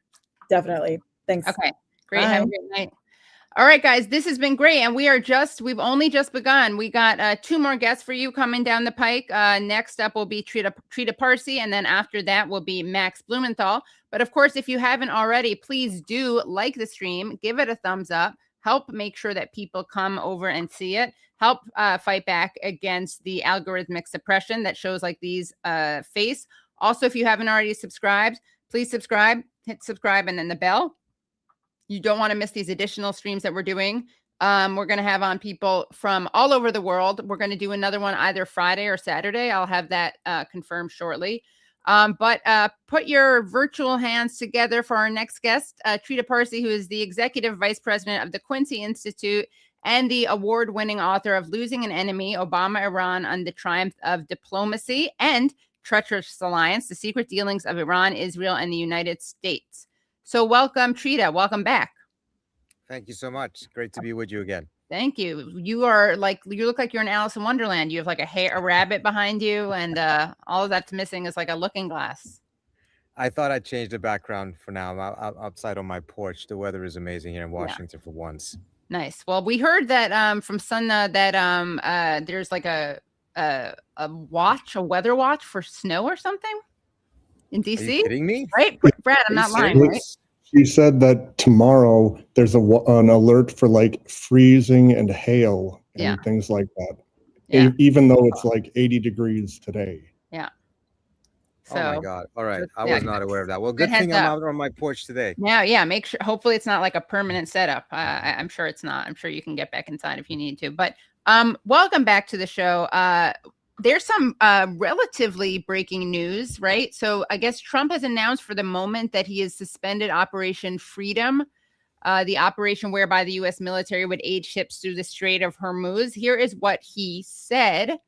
Speaker 3: Definitely. Thanks.
Speaker 2: Okay. Great.
Speaker 3: Bye.
Speaker 2: Have a great night. All right, guys, this has been great. And we've only just begun. We got 2 more guests for you coming down the pike. Next up will be Trita Parsi. And then after that will be Max Blumenthal. But of course, if you haven't already, please do like the stream, give it a thumbs up, help make sure that people come over and see it. Help fight back against the algorithmic suppression that shows like these face. Also, if you haven't already subscribed, please subscribe, hit subscribe, and then the bell. You don't want to miss these additional streams that we're doing. We're going to have on people from all over the world. We're going to do another one either Friday or Saturday. I'll have that confirmed shortly. But put your virtual hands together for our next guest, Trita Parsi, who is the Executive Vice President of the Quincy Institute and the award-winning author of Losing an Enemy, Obama, Iran, and the Triumph of Diplomacy, and Treacherous Alliance, The Secret Dealings of Iran, Israel, and the United States. So welcome, Trita. Welcome back.
Speaker 7: Thank you so much. Great to be with you again.
Speaker 2: Thank you. You look like you're in Alice in Wonderland. You have like a rabbit behind you, and all of that's missing is like a looking glass.
Speaker 7: I thought I'd change the background for now. I'm outside on my porch. The weather is amazing here in Washington for once.
Speaker 2: Nice. Well, we heard that from Sana that there's like a weather watch for snow or something in DC.
Speaker 7: Are you kidding me?
Speaker 2: Right, Brad? I'm not lying, right?
Speaker 8: She said that tomorrow there's an alert for like freezing and hail and things like that.
Speaker 2: Yeah.
Speaker 8: Even though it's like 80 degrees today.
Speaker 2: Yeah.
Speaker 7: So, oh my God. All right. I was not aware of that. Well, good thing I'm out on my porch today.
Speaker 2: Yeah. Make sure, hopefully it's not like a permanent setup. I'm sure it's not. I'm sure you can get back inside if you need to. But Welcome back to the show. There's some relatively breaking news, right? So I guess Trump has announced for the moment that he has suspended Operation Freedom, the operation whereby the U.S. military would aid ships through the Strait of Hormuz. Here is what he said.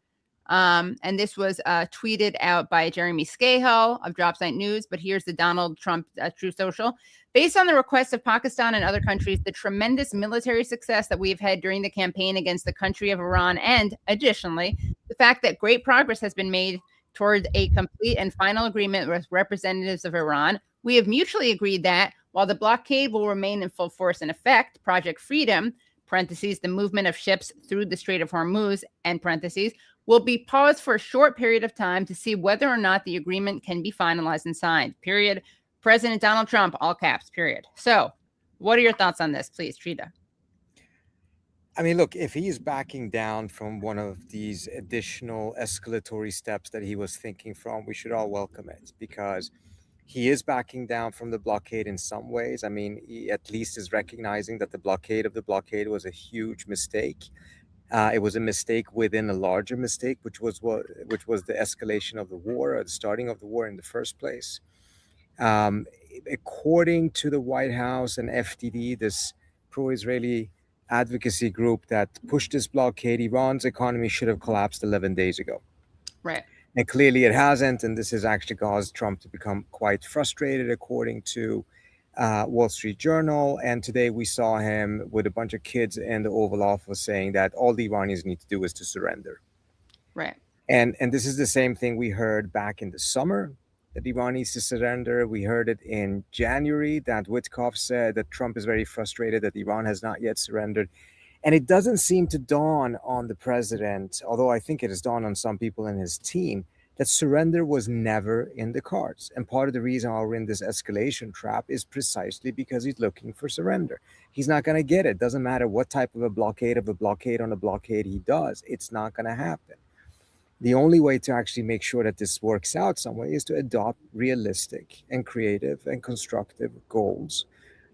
Speaker 2: And this was tweeted out by Jeremy Scahill of Dropsite News. But here's the Donald Trump True Social. Based on the request of Pakistan and other countries, the tremendous military success that we have had during the campaign against the country of Iran, and additionally, the fact that great progress has been made towards a complete and final agreement with representatives of Iran, we have mutually agreed that while the blockade will remain in full force and effect, Project Freedom, parentheses, the movement of ships through the Strait of Hormuz, end parentheses, will be paused for a short period of time to see whether or not the agreement can be finalized and signed, period. President Donald Trump, all caps, period. So what are your thoughts on this, please, Trita?
Speaker 7: I mean, look, if he's backing down from one of these additional escalatory steps that he was thinking from, we should all welcome it, because he is backing down from the blockade in some ways. I mean, he at least is recognizing that the blockade of the blockade was a huge mistake. It was a mistake within a larger mistake, which was the escalation of the war, or the starting of the war in the first place. According to the White House and FDD, this pro-Israeli advocacy group that pushed this blockade, Iran's economy should have collapsed 11 days ago.
Speaker 2: Right.
Speaker 7: And clearly it hasn't, and this has actually caused Trump to become quite frustrated, according to Wall Street Journal. And today we saw him with a bunch of kids in the Oval Office saying that all the Iranians need to do is to surrender.
Speaker 2: Right.
Speaker 7: And this is the same thing we heard back in the summer, that Iran needs to surrender. We heard it in January, that Witkoff said that Trump is very frustrated that Iran has not yet surrendered. And it doesn't seem to dawn on the president, although I think it has dawned on some people in his team, that surrender was never in the cards. And part of the reason why we're in this escalation trap is precisely because he's looking for surrender. He's not going to get it. Doesn't matter what type of a blockade on a blockade he does. It's not going to happen. The only way to actually make sure that this works out some way is to adopt realistic and creative and constructive goals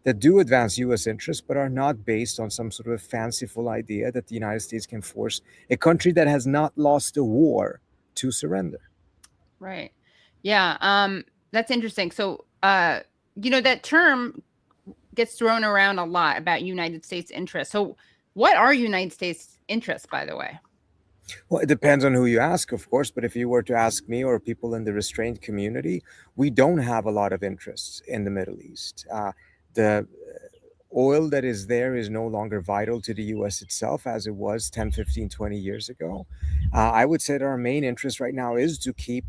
Speaker 7: that do advance U.S. interests, but are not based on some sort of fanciful idea that the United States can force a country that has not lost a war to surrender.
Speaker 2: Right. Yeah. That's interesting. So, that term gets thrown around a lot about United States interests. So what are United States interests, by the way?
Speaker 7: Well, it depends on who you ask, of course. But if you were to ask me or people in the restrained community, we don't have a lot of interests in the Middle East. The oil that is there is no longer vital to the U.S. itself as it was 10, 15, 20 years ago. I would say that our main interest right now is to keep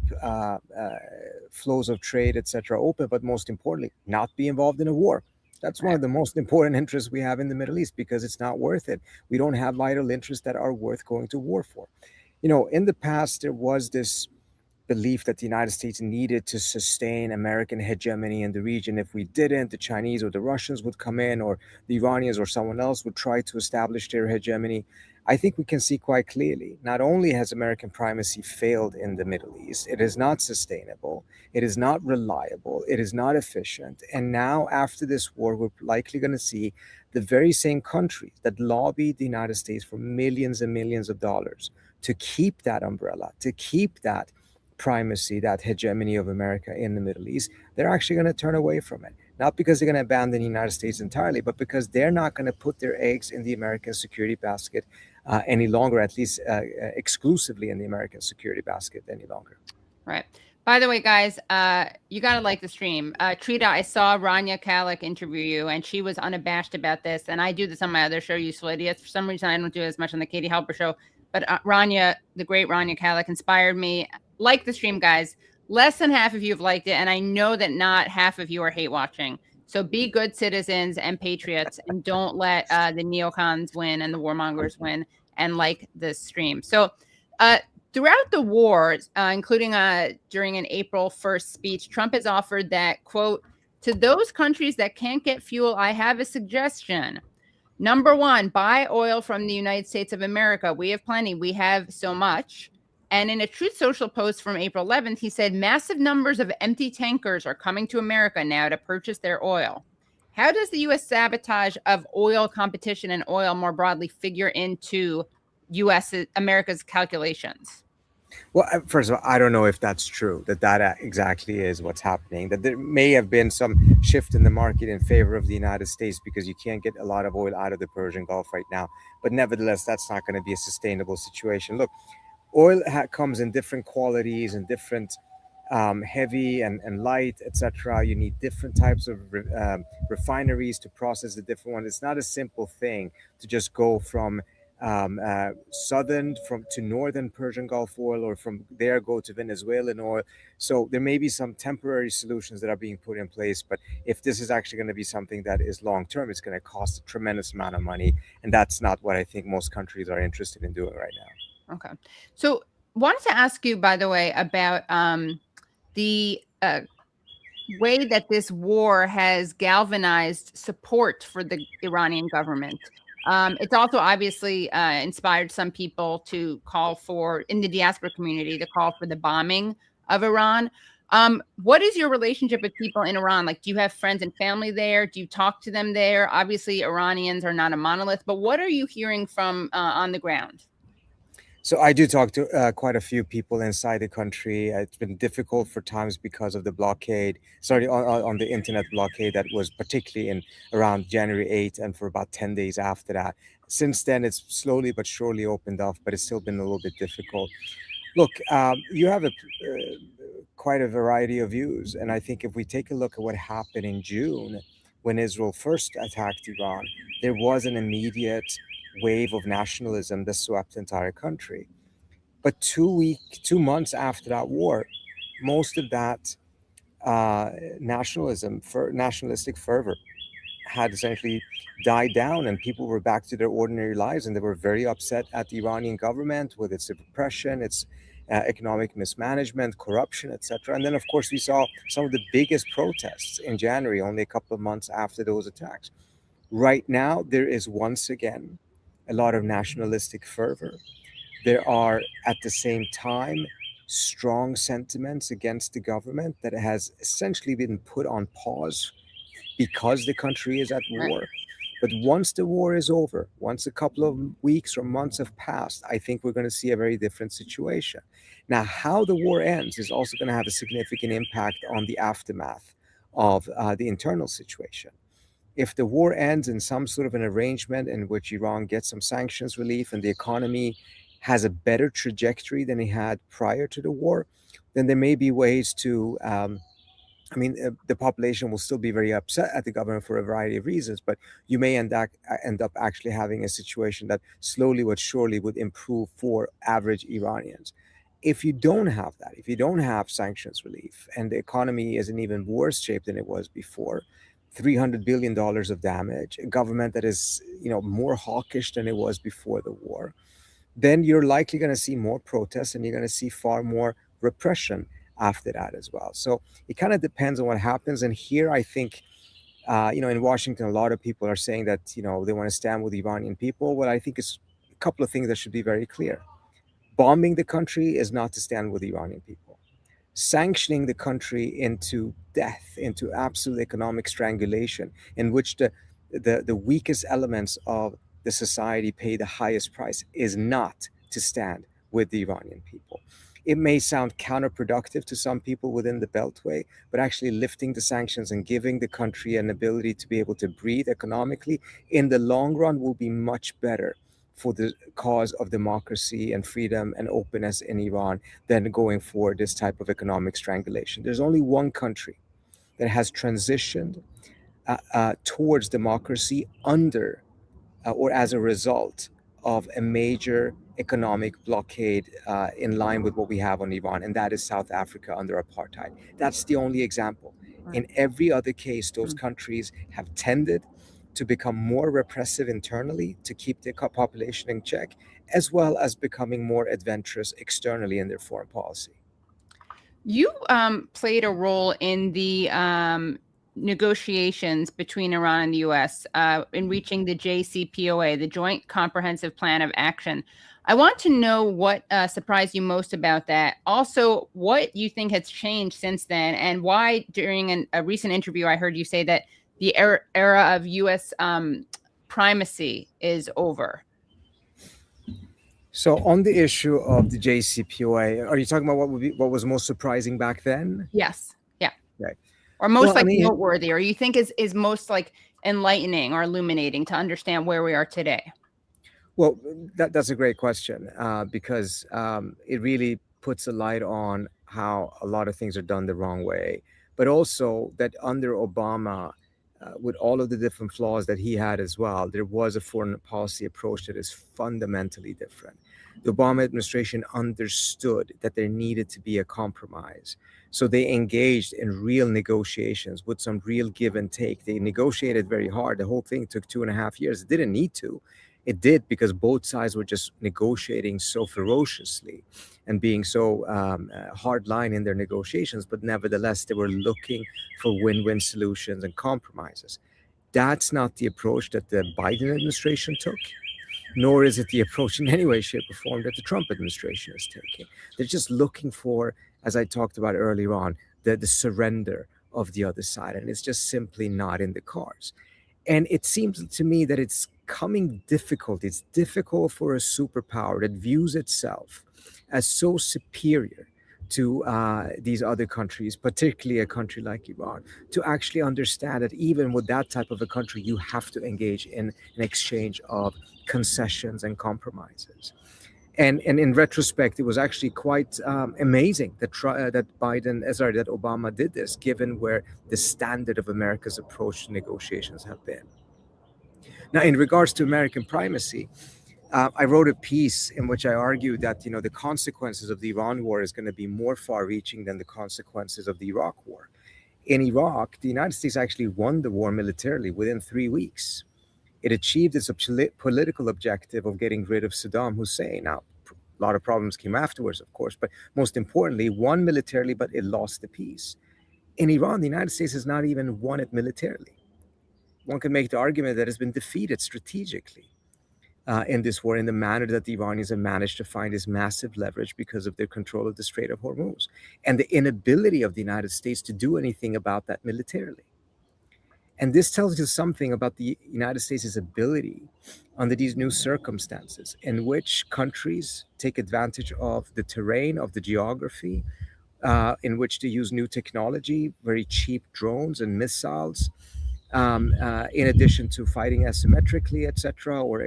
Speaker 7: flows of trade, etc., open, but most importantly, not be involved in a war. That's one of the most important interests we have in the Middle East, because it's not worth it. We don't have vital interests that are worth going to war for. In the past, there was this belief that the United States needed to sustain American hegemony in the region. If we didn't, the Chinese or the Russians would come in, or the Iranians or someone else would try to establish their hegemony. I think we can see quite clearly, not only has American primacy failed in the Middle East, it is not sustainable, it is not reliable, it is not efficient. And now, after this war, we're likely going to see the very same countries that lobbied the United States for millions and millions of dollars to keep that umbrella, to keep that primacy, that hegemony of America in the Middle East, they're actually going to turn away from it. Not because they're going to abandon the United States entirely, but because they're not going to put their eggs in the American security basket any longer, at least exclusively in the American security basket any longer.
Speaker 2: Right. By the way, guys, you got to like the stream. Trita, I saw Rania Kalik interview you, and she was unabashed about this. And I do this on my other show, Useful Idiots. For some reason, I don't do it as much on the Katie Halper show. But Rania, the great Rania Kalik, inspired me. Like the stream, guys. Less than half of you have liked it, and I know that not half of you are hate watching. So be good citizens and patriots, and don't let the neocons win and the warmongers win, and like this stream. So throughout the war, including during an April 1st speech, Trump has offered that, quote, to those countries that can't get fuel, I have a suggestion. Number one, buy oil from the United States of America. We have plenty. We have so much. And in a Truth Social post from April 11th, he said massive numbers of empty tankers are coming to America now to purchase their oil. How does the U.S. sabotage of oil competition and oil more broadly figure into America's calculations?
Speaker 7: Well, first of all, I don't know if that's true, that exactly is what's happening, that there may have been some shift in the market in favor of the United States because you can't get a lot of oil out of the Persian Gulf right now. But nevertheless, that's not going to be a sustainable situation. Look, oil comes in different qualities and different heavy and light, etc. You need different types of refineries to process the different ones. It's not a simple thing to just go from southern to northern Persian Gulf oil, or from there go to Venezuelan oil. So there may be some temporary solutions that are being put in place, but if this is actually going to be something that is long term, it's going to cost a tremendous amount of money, and that's not what I think most countries are interested in doing right now.
Speaker 2: Okay, so wanted to ask you, by the way, about the way that this war has galvanized support for the Iranian government. It's also obviously inspired some people to call for, in the diaspora community, to call for the bombing of Iran. What is your relationship with people in Iran? Like, do you have friends and family there? Do you talk to them there? Obviously, Iranians are not a monolith, but what are you hearing from on the ground?
Speaker 7: So I do talk to quite a few people inside the country. It's been difficult for times because of the blockade, on the internet blockade that was particularly in around January 8th and for about 10 days after that. Since then, it's slowly but surely opened up, but it's still been a little bit difficult. Look, you have quite a variety of views. And I think if we take a look at what happened in June, when Israel first attacked Iran, there was an immediate wave of nationalism that swept the entire country. But 2 months after that war, most of that nationalistic fervor had essentially died down, and people were back to their ordinary lives, and they were very upset at the Iranian government with its repression, its economic mismanagement, corruption, etc. And then, of course, we saw some of the biggest protests in January, only a couple of months after those attacks. Right now, there is once again a lot of nationalistic fervor. There are, at the same time, strong sentiments against the government that has essentially been put on pause because the country is at war. But once the war is over, once a couple of weeks or months have passed, I think we're going to see a very different situation. Now, how the war ends is also going to have a significant impact on the aftermath of the internal situation. If the war ends in some sort of an arrangement in which Iran gets some sanctions relief and the economy has a better trajectory than it had prior to the war, then there may be ways to, the population will still be very upset at the government for a variety of reasons, but you may end up actually having a situation that slowly but surely would improve for average Iranians. If you don't have that, if you don't have sanctions relief, and the economy is in even worse shape than it was before, $300 billion of damage, a government that is, more hawkish than it was before the war, then you're likely going to see more protests, and you're going to see far more repression after that as well. So it kind of depends on what happens. And here, I think, in Washington, a lot of people are saying that, they want to stand with the Iranian people. Well, I think it's a couple of things that should be very clear. Bombing the country is not to stand with the Iranian people. Sanctioning the country into death, into absolute economic strangulation, in which the weakest elements of the society pay the highest price, is not to stand with the Iranian people. It may sound counterproductive to some people within the Beltway, but actually lifting the sanctions and giving the country an ability to be able to breathe economically in the long run will be much better for the cause of democracy and freedom and openness in Iran than going for this type of economic strangulation. There's only one country that has transitioned towards democracy under or as a result of a major economic blockade in line with what we have on Iran, and that is South Africa under apartheid. That's the only example. In every other case, those countries have tended to become more repressive internally to keep their population in check, as well as becoming more adventurous externally in their foreign policy.
Speaker 2: You played a role in the negotiations between Iran and the U.S. In reaching the JCPOA, the Joint Comprehensive Plan of Action. I want to know what surprised you most about that. Also, what you think has changed since then, and why during a recent interview I heard you say that the era of U.S. primacy is over.
Speaker 7: So on the issue of the JCPOA, are you talking about what was most surprising back then?
Speaker 2: Yes. Yeah.
Speaker 7: Right.
Speaker 2: Or most
Speaker 7: Well, I
Speaker 2: like
Speaker 7: mean,
Speaker 2: noteworthy, or you think is most like enlightening or illuminating to understand where we are today?
Speaker 7: Well, that's a great question because it really puts a light on how a lot of things are done the wrong way, but also that under Obama, with all of the different flaws that he had as well, there was a foreign policy approach that is fundamentally different. The Obama administration understood that there needed to be a compromise. So they engaged in real negotiations with some real give and take. They negotiated very hard. The whole thing took 2.5 years. It didn't need to. It did because both sides were just negotiating so ferociously and being so hardline in their negotiations, but nevertheless, they were looking for win-win solutions and compromises. That's not the approach that the Biden administration took, nor is it the approach in any way, shape, or form that the Trump administration is taking. They're just looking for, as I talked about earlier on, the surrender of the other side, and it's just simply not in the cards. And it seems to me that it's coming difficult. It's difficult for a superpower that views itself as so superior to these other countries, particularly a country like Iran, to actually understand that even with that type of a country, you have to engage in an exchange of concessions and compromises. And in retrospect, it was actually quite amazing that that Obama did this, given where the standard of America's approach to negotiations have been. Now, in regards to American primacy, I wrote a piece in which I argued that the consequences of the Iran war is going to be more far-reaching than the consequences of the Iraq war. In Iraq, the United States actually won the war militarily within 3 weeks. It achieved its political objective of getting rid of Saddam Hussein. Now, a lot of problems came afterwards, of course, but most importantly, won militarily, but it lost the peace. In Iran, the United States has not even won it militarily. One can make the argument that it's been defeated strategically in this war in the manner that the Iranians have managed to find this massive leverage because of their control of the Strait of Hormuz and the inability of the United States to do anything about that militarily. And this tells you something about the United States' ability under these new circumstances in which countries take advantage of the terrain, of the geography, in which to use new technology, very cheap drones and missiles, in addition to fighting asymmetrically, etc., or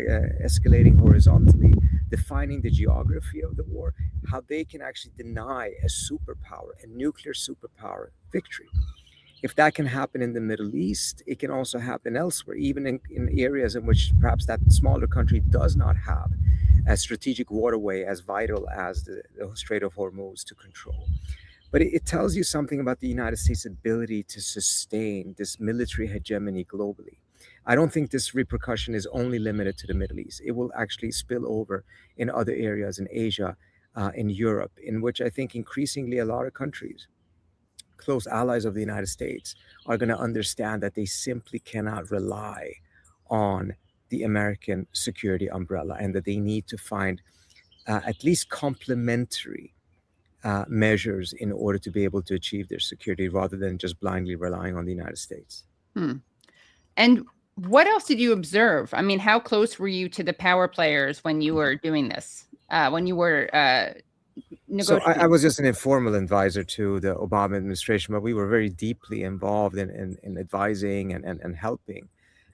Speaker 7: escalating horizontally, defining the geography of the war, how they can actually deny a superpower, a nuclear superpower victory. If that can happen in the Middle East, it can also happen elsewhere, even in areas in which perhaps that smaller country does not have a strategic waterway as vital as the Strait of Hormuz to control. But it tells you something about the United States' ability to sustain this military hegemony globally. I don't think this repercussion is only limited to the Middle East. It will actually spill over in other areas in Asia, in Europe, in which I think increasingly a lot of countries, close allies of the United States, are going to understand that they simply cannot rely on the American security umbrella and that they need to find at least complementary measures in order to be able to achieve their security rather than just blindly relying on the United States.
Speaker 2: And what else did you observe? I mean, how close were you to the power players when you were doing this, when you were negotiating?
Speaker 7: So I was just an informal advisor to the Obama administration, but we were very deeply involved in advising and helping.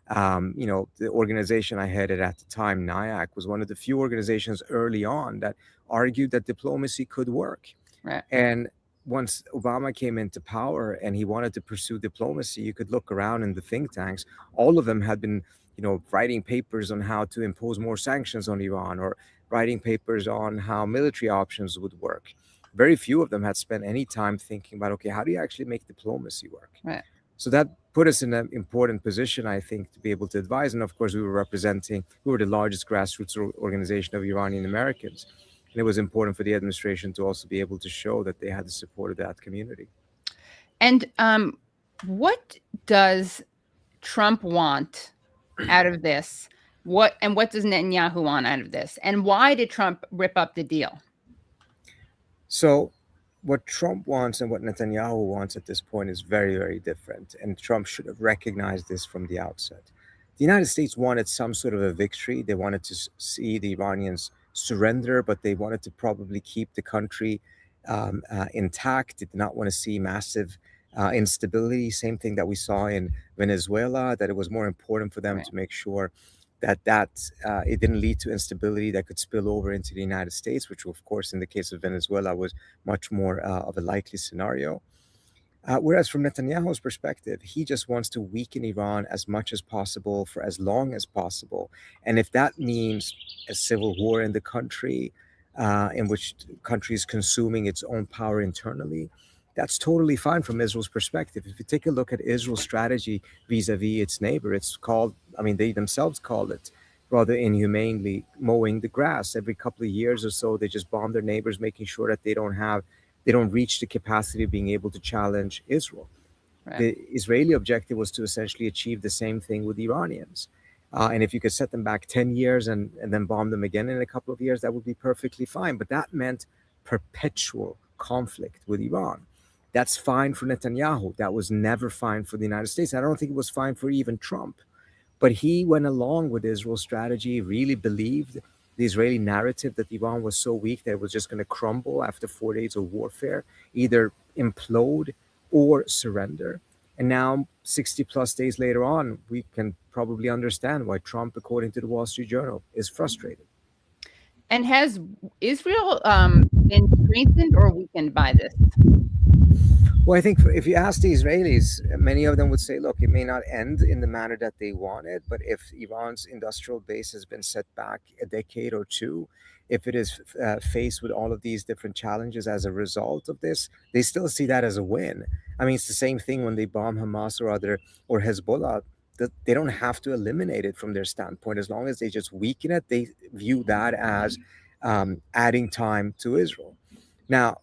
Speaker 7: The organization I headed at the time, NIAC, was one of the few organizations early on that argued that diplomacy could work.
Speaker 2: Right.
Speaker 7: And once Obama came into power and he wanted to pursue diplomacy, you could look around in the think tanks. All of them had been, writing papers on how to impose more sanctions on Iran or writing papers on how military options would work. Very few of them had spent any time thinking about, okay, how do you actually make diplomacy work?
Speaker 2: Right.
Speaker 7: So that put us in an important position, I think, to be able to advise. And of course, we were the largest grassroots organization of Iranian Americans. And it was important for the administration to also be able to show that they had the support of that community.
Speaker 2: And what does Trump want out of this? What does Netanyahu want out of this? And why did Trump rip up the deal?
Speaker 7: So what Trump wants and what Netanyahu wants at this point is very, very different. And Trump should have recognized this from the outset. The United States wanted some sort of a victory. They wanted to see the Iranians surrender, but they wanted to probably keep the country intact. They did not want to see massive instability. Same thing that we saw in Venezuela, that it was more important for them
Speaker 2: Right.
Speaker 7: to make sure that it didn't lead to instability that could spill over into the United States, which of course in the case of Venezuela was much more of a likely scenario. Whereas from Netanyahu's perspective, he just wants to weaken Iran as much as possible for as long as possible. And if that means a civil war in the country, in which the country is consuming its own power internally, that's totally fine from Israel's perspective. If you take a look at Israel's strategy vis-a-vis its neighbor, it's called, I mean, they themselves call it rather inhumanely mowing the grass. Every couple of years or so, they just bomb their neighbors, making sure that they don't reach the capacity of being able to challenge Israel.
Speaker 2: Right.
Speaker 7: The Israeli objective was to essentially achieve the same thing with the Iranians. And if you could set them back 10 years and then bomb them again in a couple of years, that would be perfectly fine. But that meant perpetual conflict with Iran. That's fine for Netanyahu. That was never fine for the United States. I don't think it was fine for even Trump. But he went along with Israel's strategy, really believed the Israeli narrative that Iran was so weak that it was just going to crumble after 4 days of warfare, either implode or surrender. And now, 60 plus days later on, we can probably understand why Trump, according to the Wall Street Journal, is frustrated.
Speaker 2: And has Israel been strengthened or weakened by this?
Speaker 7: Well, I think if you ask the Israelis, many of them would say, look, it may not end in the manner that they wanted, but if Iran's industrial base has been set back a decade or two, if it is faced with all of these different challenges as a result of this, they still see that as a win. I mean, it's the same thing when they bomb Hamas or Hezbollah. They don't have to eliminate it from their standpoint. As long as they just weaken it, they view that as adding time to Israel. Now,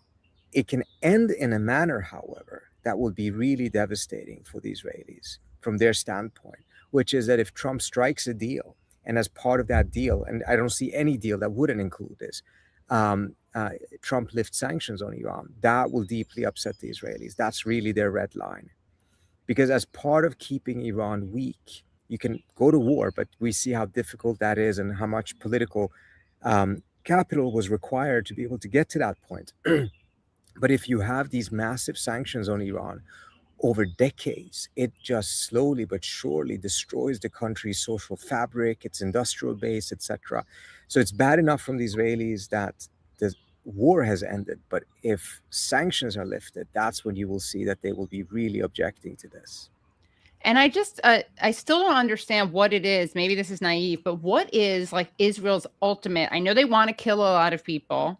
Speaker 7: it can end in a manner, however, that will be really devastating for the Israelis from their standpoint, which is that if Trump strikes a deal, and as part of that deal, and I don't see any deal that wouldn't include this, Trump lifts sanctions on Iran, that will deeply upset the Israelis. That's really their red line. Because as part of keeping Iran weak, you can go to war, but we see how difficult that is and how much political capital was required to be able to get to that point. But if you have these massive sanctions on Iran over decades, it just slowly but surely destroys the country's social fabric, its industrial base, etc. So it's bad enough from the Israelis that the war has ended, but if sanctions are lifted, that's when you will see that they will be really objecting to this.
Speaker 2: And I just, I still don't understand what it is. Maybe this is naive, but what is like Israel's ultimate? I know they want to kill a lot of people.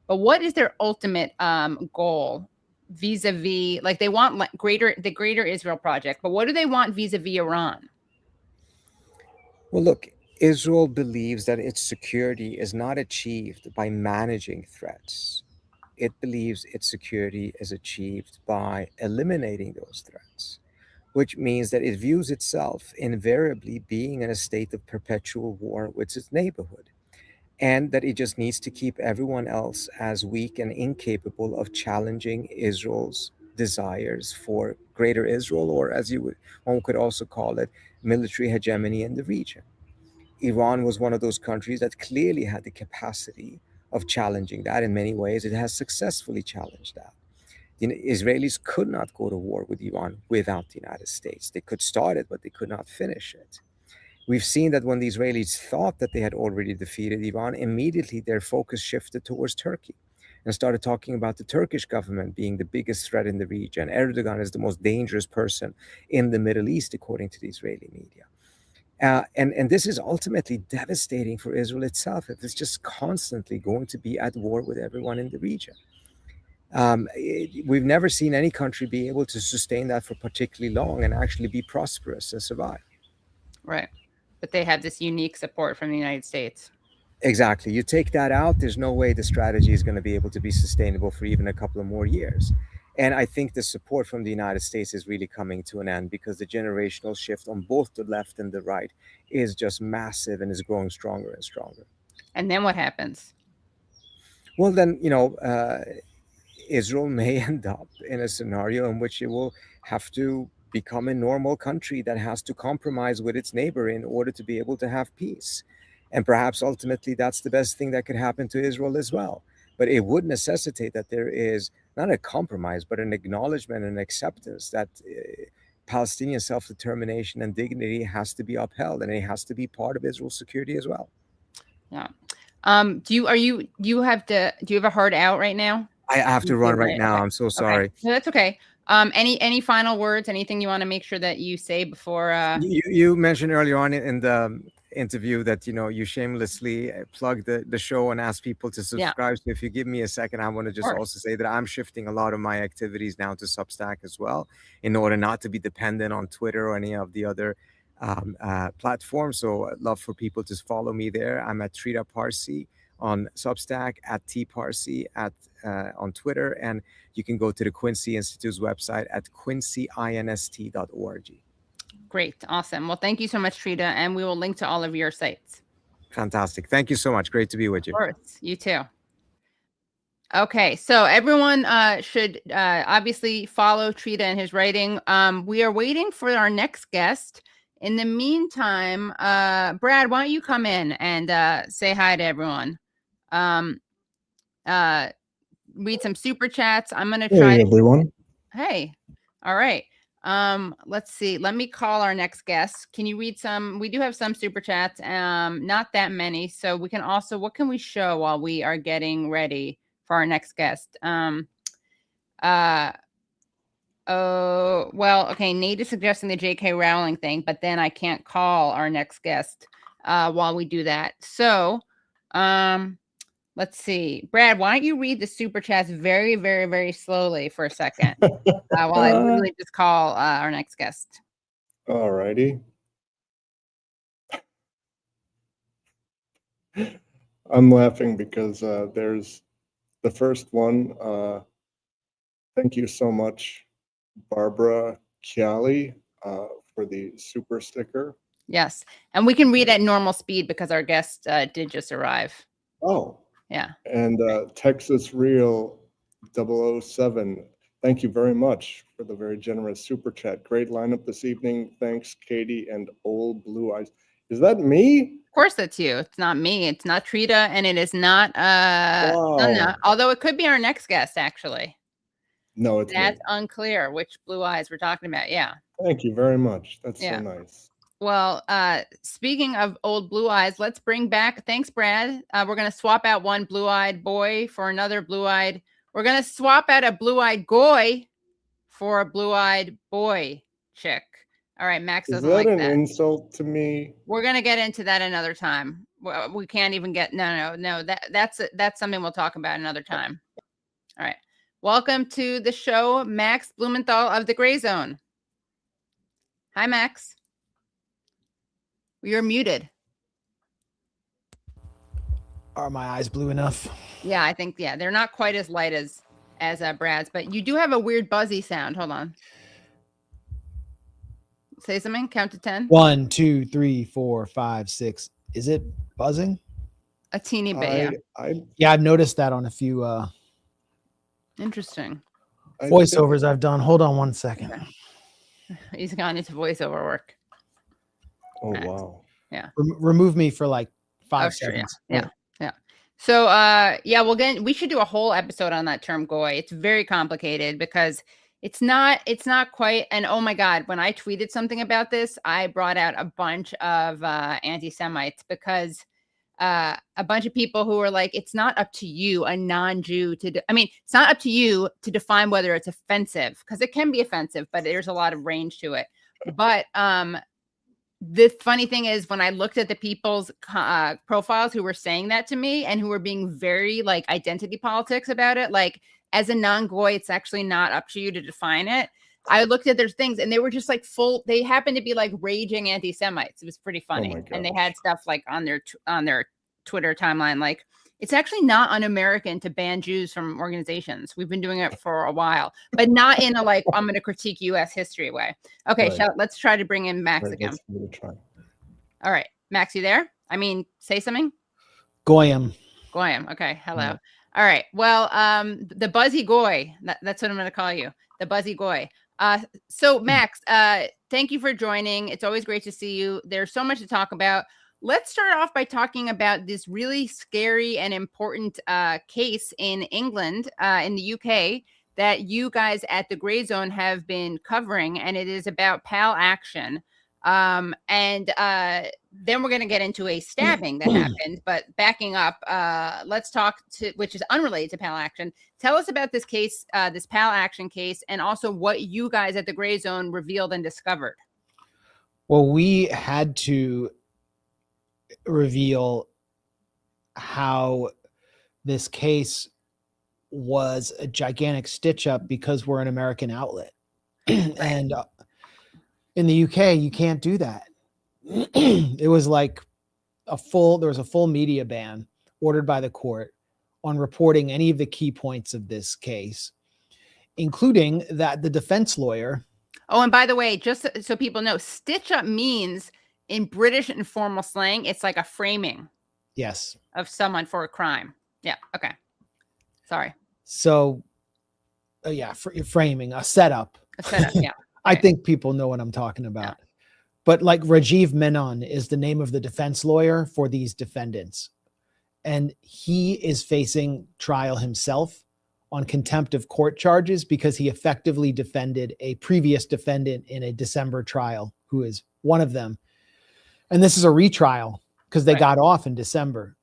Speaker 2: But what is their ultimate goal vis-a-vis, like they want the greater Israel project, but what do they want vis-a-vis Iran?
Speaker 7: Well, look, Israel believes that its security is not achieved by managing threats. It believes its security is achieved by eliminating those threats, which means that it views itself invariably being in a state of perpetual war with its neighborhood, and that it just needs to keep everyone else as weak and incapable of challenging Israel's desires for greater Israel, or as one could also call it, military hegemony in the region. Iran was one of those countries that clearly had the capacity of challenging that. In many ways, it has successfully challenged that. The Israelis could not go to war with Iran without the United States. They could start it, but they could not finish it. We've seen that when the Israelis thought that they had already defeated Iran, immediately their focus shifted towards Turkey and started talking about the Turkish government being the biggest threat in the region. Erdogan is the most dangerous person in the Middle East, according to the Israeli media. And this is ultimately devastating for Israel itself if it's just constantly going to be at war with everyone in the region. We've never seen any country be able to sustain that for particularly long and actually be prosperous and survive.
Speaker 2: Right. But they have this unique support from the United States.
Speaker 7: Exactly. You take that out, there's no way the strategy is going to be able to be sustainable for even a couple of more years. And I think the support from the United States is really coming to an end because the generational shift on both the left and the right is just massive and is growing stronger and stronger.
Speaker 2: And then what happens?
Speaker 7: Well, then, Israel may end up in a scenario in which it will have to become a normal country that has to compromise with its neighbor in order to be able to have peace. And perhaps ultimately that's the best thing that could happen to Israel as well. But it would necessitate that there is not a compromise, but an acknowledgement and acceptance that Palestinian self-determination and dignity has to be upheld, and it has to be part of Israel's security as well.
Speaker 2: Yeah. Do you have a hard out right now?
Speaker 7: I have to run right now.
Speaker 2: Okay.
Speaker 7: I'm so sorry.
Speaker 2: Okay. No, that's okay. Any final words? Anything you want to make sure that you say before?
Speaker 7: You mentioned earlier on in the interview that you shamelessly plug the show and ask people to subscribe. So if you give me a second, I want to just also say that I'm shifting a lot of my activities now to Substack as well, in order not to be dependent on Twitter or any of the other platforms. So I'd love for people to follow me there. I'm at Trita Parsi on Substack, at T Parsi on Twitter, and you can go to the Quincy Institute's website at quincyinst.org.
Speaker 2: Great. Awesome. Well, thank you so much, Trita, and we will link to all of your sites.
Speaker 7: Fantastic. Thank you so much. Great to be with you.
Speaker 2: Of course. You too. Okay, so everyone should obviously follow Trita and his writing. We are waiting for our next guest. In the meantime, Brad, why don't you come in and say hi to everyone? Read some super chats. I'm going to try.
Speaker 8: Hey, everyone.
Speaker 2: Hey. All right. Let's see. Let me call our next guest. Can you read some? We do have some super chats. Not that many. So we can also, what can we show while we are getting ready for our next guest? Oh, well, okay. Nate is suggesting the J.K. Rowling thing, but then I can't call our next guest while we do that. So, let's see. Brad, why don't you read the super chats very, very, very slowly for a second while I literally just call our next guest.
Speaker 8: All righty. I'm laughing because there's the first one. Thank you so much, Barbara Chiali, for the super sticker.
Speaker 2: Yes. And we can read at normal speed because our guest did just arrive.
Speaker 8: Oh.
Speaker 2: Yeah.
Speaker 8: And Texas Real 007, thank you very much for the very generous super chat. Great lineup this evening. Thanks, Katie and Old Blue Eyes. Is that me?
Speaker 2: Of course that's you. It's not me. It's not Trita, and it is not
Speaker 8: Wow.
Speaker 2: Sana, although it could be our next guest, actually.
Speaker 8: No, it's
Speaker 2: That's
Speaker 8: me.
Speaker 2: unclear which blue eyes we're talking about. Yeah.
Speaker 8: Thank you very much. That's so nice.
Speaker 2: Well, speaking of old blue eyes, let's bring back, thanks, Brad. We're going to swap out one blue-eyed boy for another blue-eyed. We're going to swap out a blue-eyed goy for a blue-eyed boy chick. All right, Max doesn't like that.
Speaker 8: Is that an insult to me?
Speaker 2: We're going to get into that another time. We can't even get, no. That's something we'll talk about another time. All right. Welcome to the show, Max Blumenthal of the Gray Zone. Hi, Max. You're muted.
Speaker 9: Are my eyes blue enough?
Speaker 2: Yeah, I think, they're not quite as light as Brad's, but you do have a weird buzzy sound. Hold on. Say something. Count to 10.
Speaker 9: 1, 2, 3, 4, 5, 6. Is it buzzing?
Speaker 2: A teeny bit,
Speaker 9: yeah. I've noticed that on a few
Speaker 2: interesting
Speaker 9: voiceovers I've done. Hold on one second.
Speaker 2: Okay. He's gone into voiceover work.
Speaker 8: Oh, wow.
Speaker 2: Yeah.
Speaker 9: Remove me for like 5 seconds.
Speaker 2: Yeah. So, we should do a whole episode on that term goy. It's very complicated because it's not quite. And oh my God, when I tweeted something about this, I brought out a bunch of anti-Semites because a bunch of people who were like, it's not up to you, a non-Jew it's not up to you to define whether it's offensive, because it can be offensive, but there's a lot of range to it. But, the funny thing is, when I looked at the people's profiles who were saying that to me and who were being very like identity politics about it, like as a non-goy, it's actually not up to you to define it. I looked at their things and they were just like they happened to be like raging anti-Semites. It was pretty funny. And they had stuff like on their Twitter timeline, like, it's actually not un-American to ban Jews from organizations. We've been doing it for a while, but not in a like, I'm going to critique U.S. history way. Okay,
Speaker 8: Right.
Speaker 2: let's try to bring in Max
Speaker 8: Right,
Speaker 2: again.
Speaker 8: let's give it a try.
Speaker 2: All right, Max, you there? I mean, say something.
Speaker 9: Goyim.
Speaker 2: Okay, hello. All right, well, the Buzzy Goy, that's what I'm going to call you, the Buzzy Goy. So Max, thank you for joining. It's always great to see you. There's so much to talk about. let's start off by talking about this really scary and important case in England, in the UK, that you guys at the Gray Zone have been covering, and it is about Pal Action. Then we're going to get into a stabbing that happened. But backing up, let's talk to, which is unrelated to Pal Action. Tell us about this case, this Pal Action case, and also what you guys at the Gray Zone revealed and discovered.
Speaker 9: Well, we had to reveal how this case was a gigantic stitch up because we're an American outlet. And in the UK, you can't do that. It was like there was a full media ban ordered by the court on reporting any of the key points of this case, including that the defense lawyer.
Speaker 2: Oh, and by the way, just so people know, stitch up means in British informal slang, it's like a framing.
Speaker 9: Yes.
Speaker 2: Of someone for a crime. Yeah. Okay. Sorry.
Speaker 9: So, framing, a setup.
Speaker 2: A setup, yeah.
Speaker 9: I think people know what I'm talking about. Yeah. But like Rajiv Menon is the name of the defense lawyer for these defendants. And he is facing trial himself on contempt of court charges because he effectively defended a previous defendant in a December trial, who is one of them. And this is a retrial because they got off in December.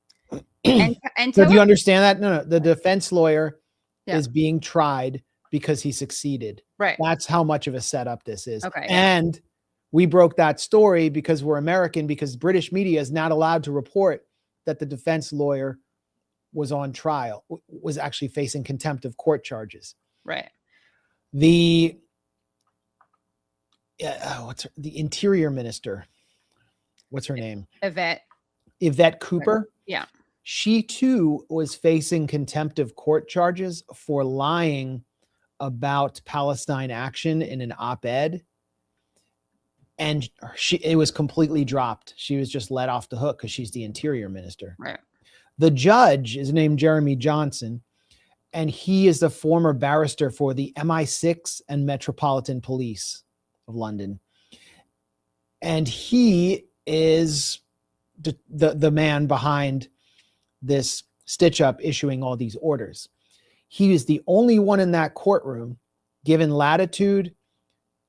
Speaker 2: And
Speaker 9: so do you understand that? No, the defense lawyer is being tried because he succeeded.
Speaker 2: Right.
Speaker 9: That's how much of a setup this is.
Speaker 2: Okay.
Speaker 9: And we broke that story because we're American, because British media is not allowed to report that the defense lawyer was on trial, was actually facing contempt of court charges.
Speaker 2: Right.
Speaker 9: The interior minister, what's her name? Yvette Cooper.
Speaker 2: Yeah.
Speaker 9: She too was facing contempt of court charges for lying about Palestine Action in an op-ed. And it was completely dropped. She was just let off the hook because she's the interior minister.
Speaker 2: Right.
Speaker 9: The judge is named Jeremy Johnson, and he is the former barrister for the MI6 and Metropolitan Police of London. And he is the man behind this stitch-up issuing all these orders. He is the only one in that courtroom given latitude.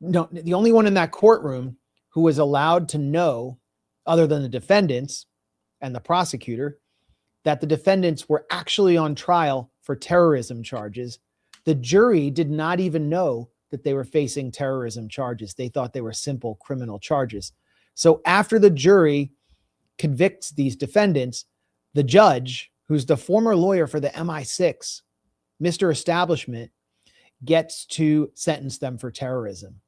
Speaker 9: No, the only one in that courtroom who was allowed to know, other than the defendants and the prosecutor, that the defendants were actually on trial for terrorism charges. The jury did not even know that they were facing terrorism charges. They thought they were simple criminal charges. So after the jury convicts these defendants, the judge, who's the former lawyer for the MI6, Mr. Establishment, gets to sentence them for terrorism.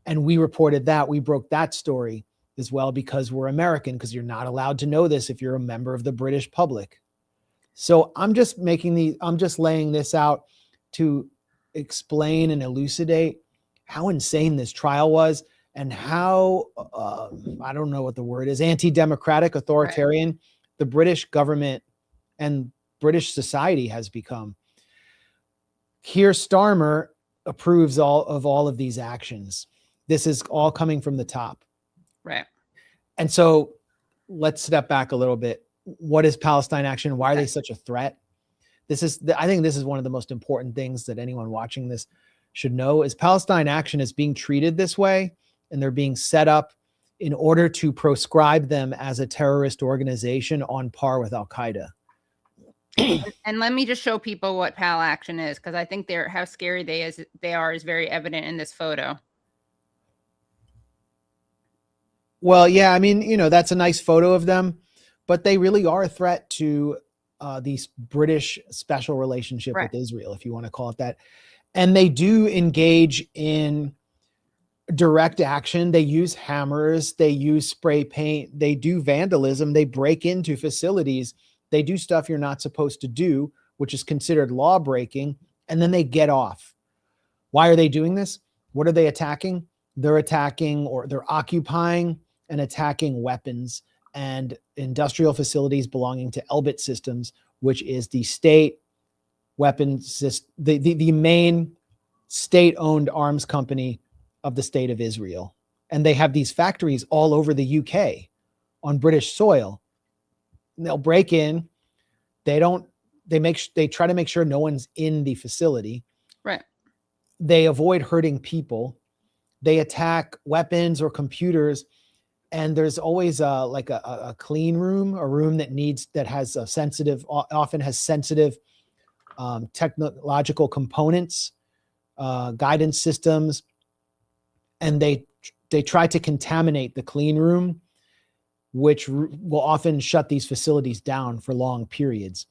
Speaker 9: And we reported that. We broke that story as well because we're American, because you're not allowed to know this if you're a member of the British public. So I'm just laying this out to explain and elucidate how insane this trial was and how, I don't know what the word is, anti-democratic, authoritarian, the British government and British society has become. Keir Starmer approves all of these actions. This is all coming from the top.
Speaker 2: Right.
Speaker 9: And so let's step back a little bit. What is Palestine Action? Why are they such a threat? I think this is one of the most important things that anyone watching this should know is Palestine Action is being treated this way, and they're being set up in order to proscribe them as a terrorist organization on par with Al-Qaeda.
Speaker 2: And let me just show people what Pal Action is, because I think how scary they are is very evident in this photo.
Speaker 9: Well, yeah, I mean, that's a nice photo of them, but they really are a threat to the British special relationship with Israel, if you want to call it that. And they do engage in direct action. They use hammers, they use spray paint, they do vandalism, they break into facilities, they do stuff you're not supposed to do, which is considered law breaking, and then they get off. Why are they doing this? What are they attacking? They're attacking, or they're occupying and attacking weapons and industrial facilities belonging to Elbit Systems, which is the state weapons system, the main state-owned arms company of the state of Israel. And they have these factories all over the UK on British soil. And they'll break in. They try to make sure no one's in the facility.
Speaker 2: Right.
Speaker 9: They avoid hurting people. They attack weapons or computers. And there's always a clean room, a room that has often has sensitive technological components, guidance systems, and they try to contaminate the clean room, which will often shut these facilities down for long periods.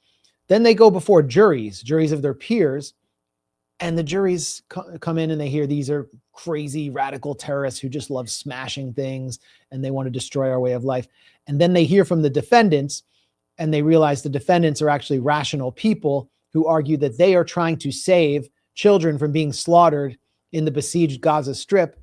Speaker 9: Then they go before juries of their peers, and the juries come in and they hear these are crazy radical terrorists who just love smashing things and they want to destroy our way of life. And then they hear from the defendants, and they realize the defendants are actually rational people who argue that they are trying to save children from being slaughtered in the besieged Gaza Strip,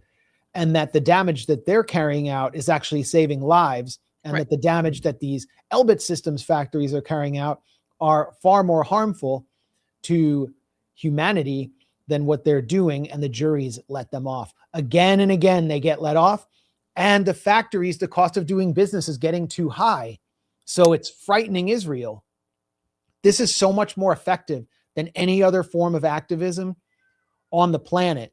Speaker 9: and that the damage that they're carrying out is actually saving lives, and that the damage that these Elbit Systems factories are carrying out are far more harmful to humanity than what they're doing, and the juries let them off. Again and again, they get let off, and the factories, the cost of doing business is getting too high. So it's frightening Israel. This is so much more effective than any other form of activism on the planet.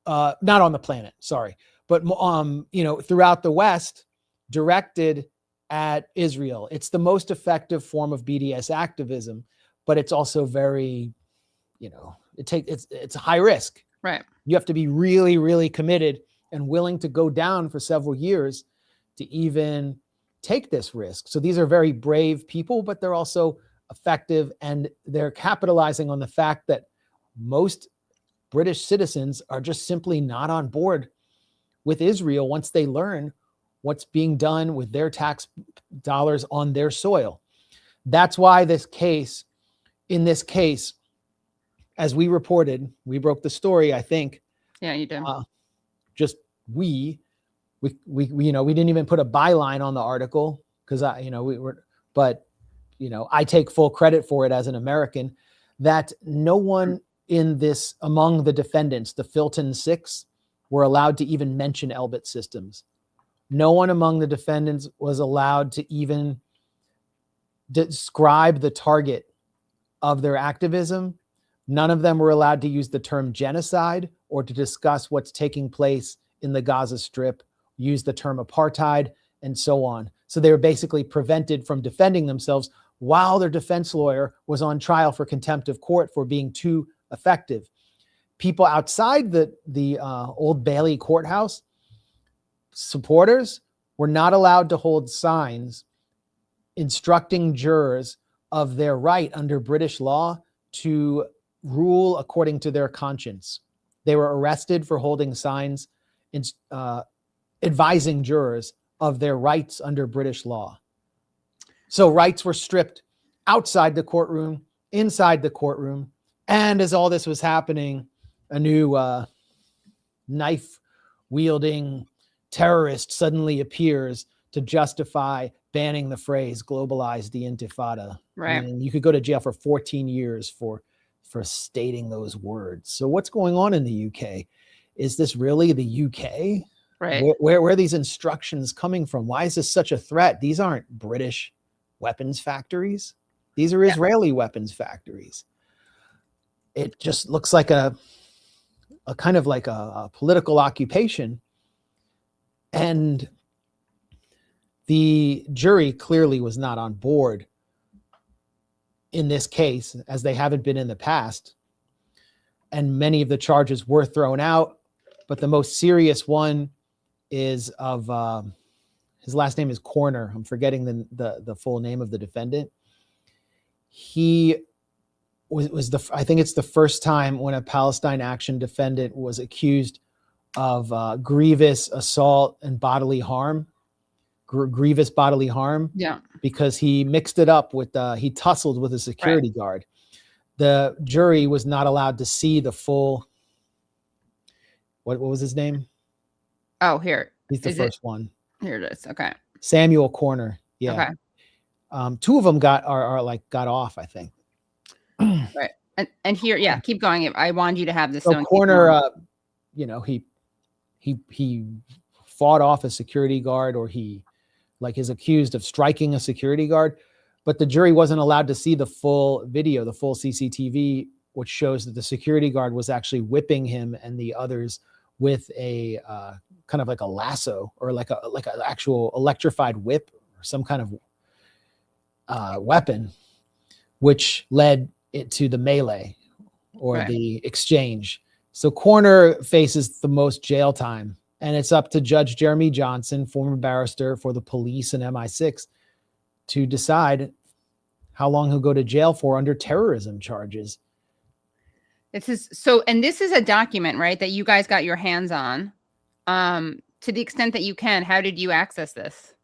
Speaker 9: Not on the planet, sorry, but throughout the West, directed at Israel. It's the most effective form of BDS activism, but it's also very, it's high risk.
Speaker 2: Right.
Speaker 9: You have to be really, really committed and willing to go down for several years to even take this risk. So these are very brave people, but they're also effective, and they're capitalizing on the fact that most British citizens are just simply not on board with Israel once they learn what's being done with their tax dollars on their soil. That's why in this case, as we reported, we broke the story, I think.
Speaker 2: Yeah, you did.
Speaker 9: We didn't even put a byline on the article because I take full credit for it as an American, that no one in this, among the defendants, the Filton 6, were allowed to even mention Elbit Systems. No one among the defendants was allowed to even describe the target of their activism. None of them were allowed to use the term genocide or to discuss what's taking place in the Gaza Strip, use the term apartheid, and so on. So they were basically prevented from defending themselves while their defense lawyer was on trial for contempt of court for being too effective. People outside the Old Bailey courthouse, supporters, were not allowed to hold signs instructing jurors of their right under British law to rule according to their conscience. They were arrested for holding signs advising jurors of their rights under British law. So rights were stripped outside the courtroom, inside the courtroom, and as all this was happening, a new knife-wielding terrorist suddenly appears to justify banning the phrase "globalize the Intifada."
Speaker 2: Right.
Speaker 9: And you could go to jail for 14 years for stating those words. So what's going on in the UK? Is this really the UK?
Speaker 2: Right.
Speaker 9: Where are these instructions coming from? Why is this such a threat? These aren't British weapons factories. These are Israeli weapons factories. It just looks like a kind of like a political occupation. And the jury clearly was not on board in this case, as they haven't been in the past. And many of the charges were thrown out, but the most serious one is of his last name is Corner. I'm forgetting the full name of the defendant. He was I think it's the first time when a Palestine Action defendant was accused of grievous assault and bodily harm, grievous bodily harm.
Speaker 2: Yeah.
Speaker 9: Because he mixed it up with, he tussled with a security guard. The jury was not allowed to see the full, what was his name?
Speaker 2: Oh, here.
Speaker 9: He's the first one.
Speaker 2: Here it is. Okay.
Speaker 9: Samuel Corner. Yeah.
Speaker 2: Okay.
Speaker 9: Two of them got off, I think.
Speaker 2: Right. And here, yeah, keep going. I wanted you to have this.
Speaker 9: So Corner, he fought off a security guard, or he like is accused of striking a security guard, but the jury wasn't allowed to see the full video, the full CCTV, which shows that the security guard was actually whipping him and the others with a kind of like a lasso or like an actual electrified whip or some kind of weapon, which led it to the melee or the exchange. So Corner faces the most jail time, and it's up to Judge Jeremy Johnson, former barrister for the police and MI6, to decide how long he'll go to jail for under terrorism charges.
Speaker 2: This is a document, right, that you guys got your hands on. To the extent that you can, how did you access this?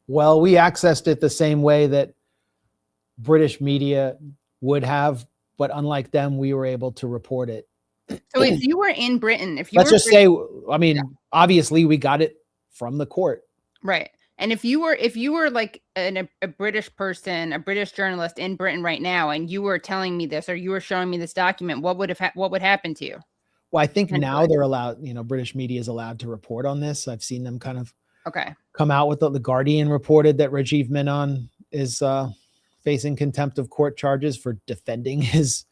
Speaker 9: Well, we accessed it the same way that British media would have, but unlike them, we were able to report it.
Speaker 2: So if you were in Britain,
Speaker 9: obviously we got it from the court.
Speaker 2: Right. And if you were like a British person, a British journalist in Britain right now, and you were telling me this, or you were showing me this document, what would happen to you?
Speaker 9: Well, I think now they're allowed, British media is allowed to report on this. I've seen them kind of come out with the Guardian reported that Rajiv Menon is facing contempt of court charges for defending his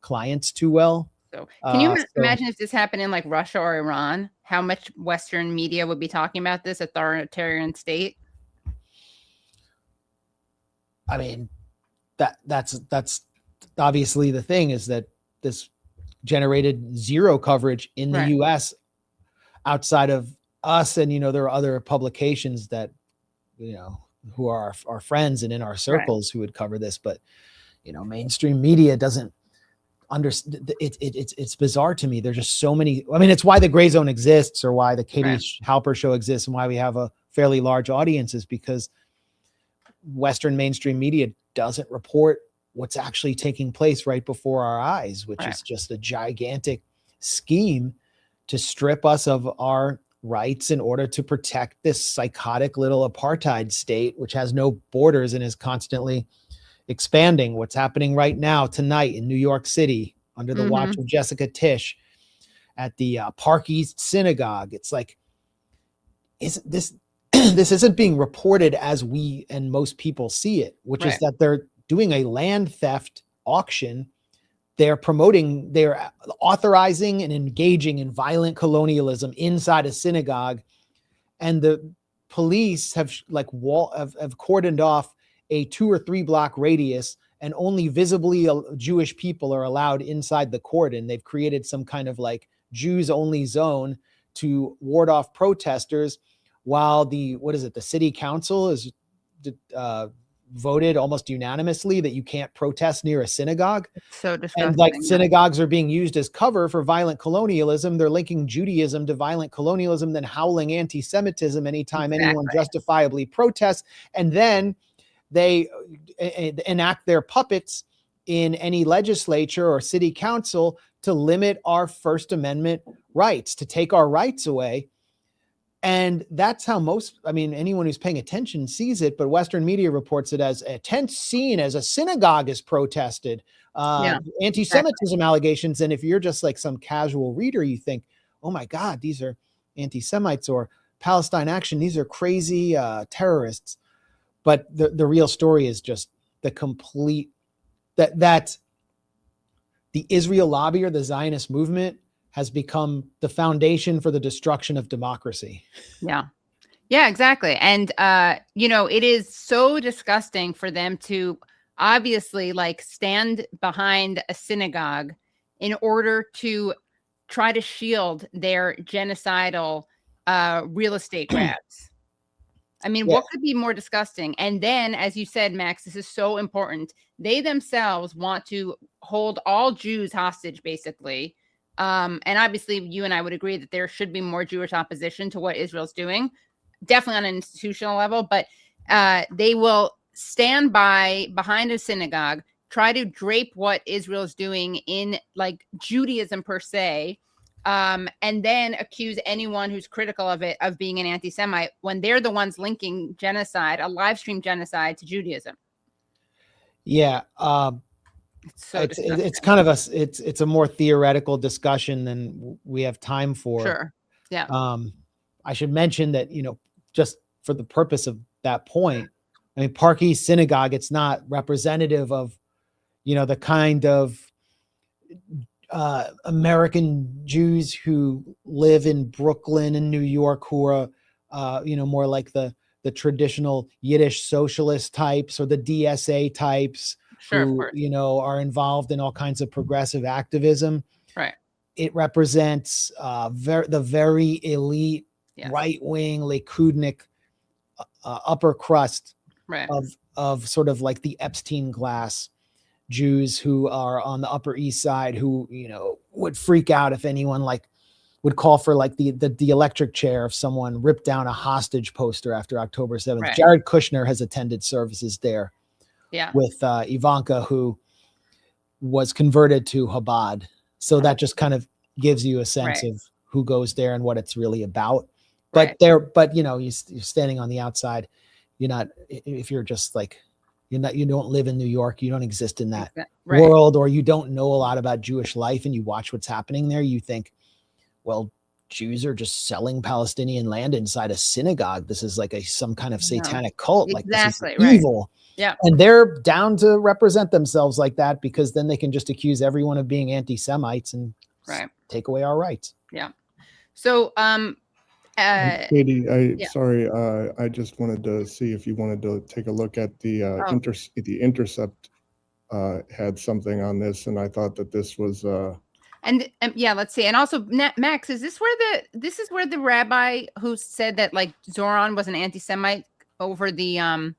Speaker 9: clients too well.
Speaker 2: So can you imagine if this happened in like Russia or Iran, how much Western media would be talking about this authoritarian state?
Speaker 9: I mean, that's obviously the thing, is that this generated zero coverage in the US outside of us. And, there are other publications that, who are our friends and in our circles who would cover this, but, mainstream media doesn't understand. It's bizarre to me. There's just so many. I mean, it's why the Gray Zone exists, or why the Katie Halper show exists, and why we have a fairly large audience, is because Western mainstream media doesn't report what's actually taking place right before our eyes, which is just a gigantic scheme to strip us of our rights in order to protect this psychotic little apartheid state, which has no borders and is constantly expanding. What's happening right now tonight in New York City under the watch of Jessica Tisch at the Park East Synagogue. It's like, isn't this isn't being reported as we and most people see it, which is that they're doing a land theft auction. They're authorizing and engaging in violent colonialism inside a synagogue, and the police have cordoned off a 2 or 3 block radius, and only visibly Jewish people are allowed inside the cordon. They've created some kind of like Jews only zone to ward off protesters, while the city council is voted almost unanimously that you can't protest near a synagogue.
Speaker 2: It's so disgusting.
Speaker 9: And like synagogues are being used as cover for violent colonialism. They're linking Judaism to violent colonialism, then howling anti-Semitism anytime anyone justifiably protests. And then they enact their puppets in any legislature or city council to limit our First Amendment rights, to take our rights away. And that's how anyone who's paying attention sees it, but Western media reports it as a tense scene as a synagogue is protested, anti-Semitism allegations. And if you're just like some casual reader, you think, oh my God, these are anti-Semites, or Palestine Action, these are crazy terrorists. But the real story is just the complete, that the Israel lobby or the Zionist movement has become the foundation for the destruction of democracy.
Speaker 2: Yeah, exactly. And, it is so disgusting for them to obviously like stand behind a synagogue in order to try to shield their genocidal real estate grabs. I mean, what could be more disgusting? And then, as you said, Max, this is so important. They themselves want to hold all Jews hostage, basically. And obviously, you and I would agree that there should be more Jewish opposition to what Israel's doing, definitely on an institutional level. But they will stand behind a synagogue, try to drape what Israel is doing in like Judaism per se, and then accuse anyone who's critical of it of being an anti-Semite when they're the ones linking genocide, a live stream genocide, to Judaism.
Speaker 9: Yeah. It's kind of it's a more theoretical discussion than we have time for.
Speaker 2: Sure. Yeah.
Speaker 9: I should mention that, just for the purpose of that point, I mean, Park East Synagogue, it's not representative of, the kind of American Jews who live in Brooklyn and New York who are, more like the traditional Yiddish socialist types or the DSA types who, are involved in all kinds of progressive activism.
Speaker 2: Right.
Speaker 9: It represents the very elite right-wing Likudnik upper crust of sort of like the Epstein class Jews who are on the Upper East Side who, would freak out if anyone would call for the electric chair if someone ripped down a hostage poster after October 7th.
Speaker 2: Right.
Speaker 9: Jared Kushner has attended services there with Ivanka, who was converted to Chabad. So that just kind of gives you a sense of who goes there and what it's really about. But you're standing on the outside. You're not, if you're just you don't live in New York, you don't exist in that world, or you don't know a lot about Jewish life and you watch what's happening there, you think, well, Jews are just selling Palestinian land inside a synagogue. This is some kind of satanic cult. This is evil.
Speaker 2: Yeah.
Speaker 9: And they're down to represent themselves like that because then they can just accuse everyone of being anti-Semites and take away our rights.
Speaker 2: Yeah. So,
Speaker 8: Katie, sorry, I just wanted to see if you wanted to take a look at the the Intercept had something on this, and I thought that this was
Speaker 2: and let's see. And also, Max, is this where the rabbi who said that Zoran was an anti-Semite over the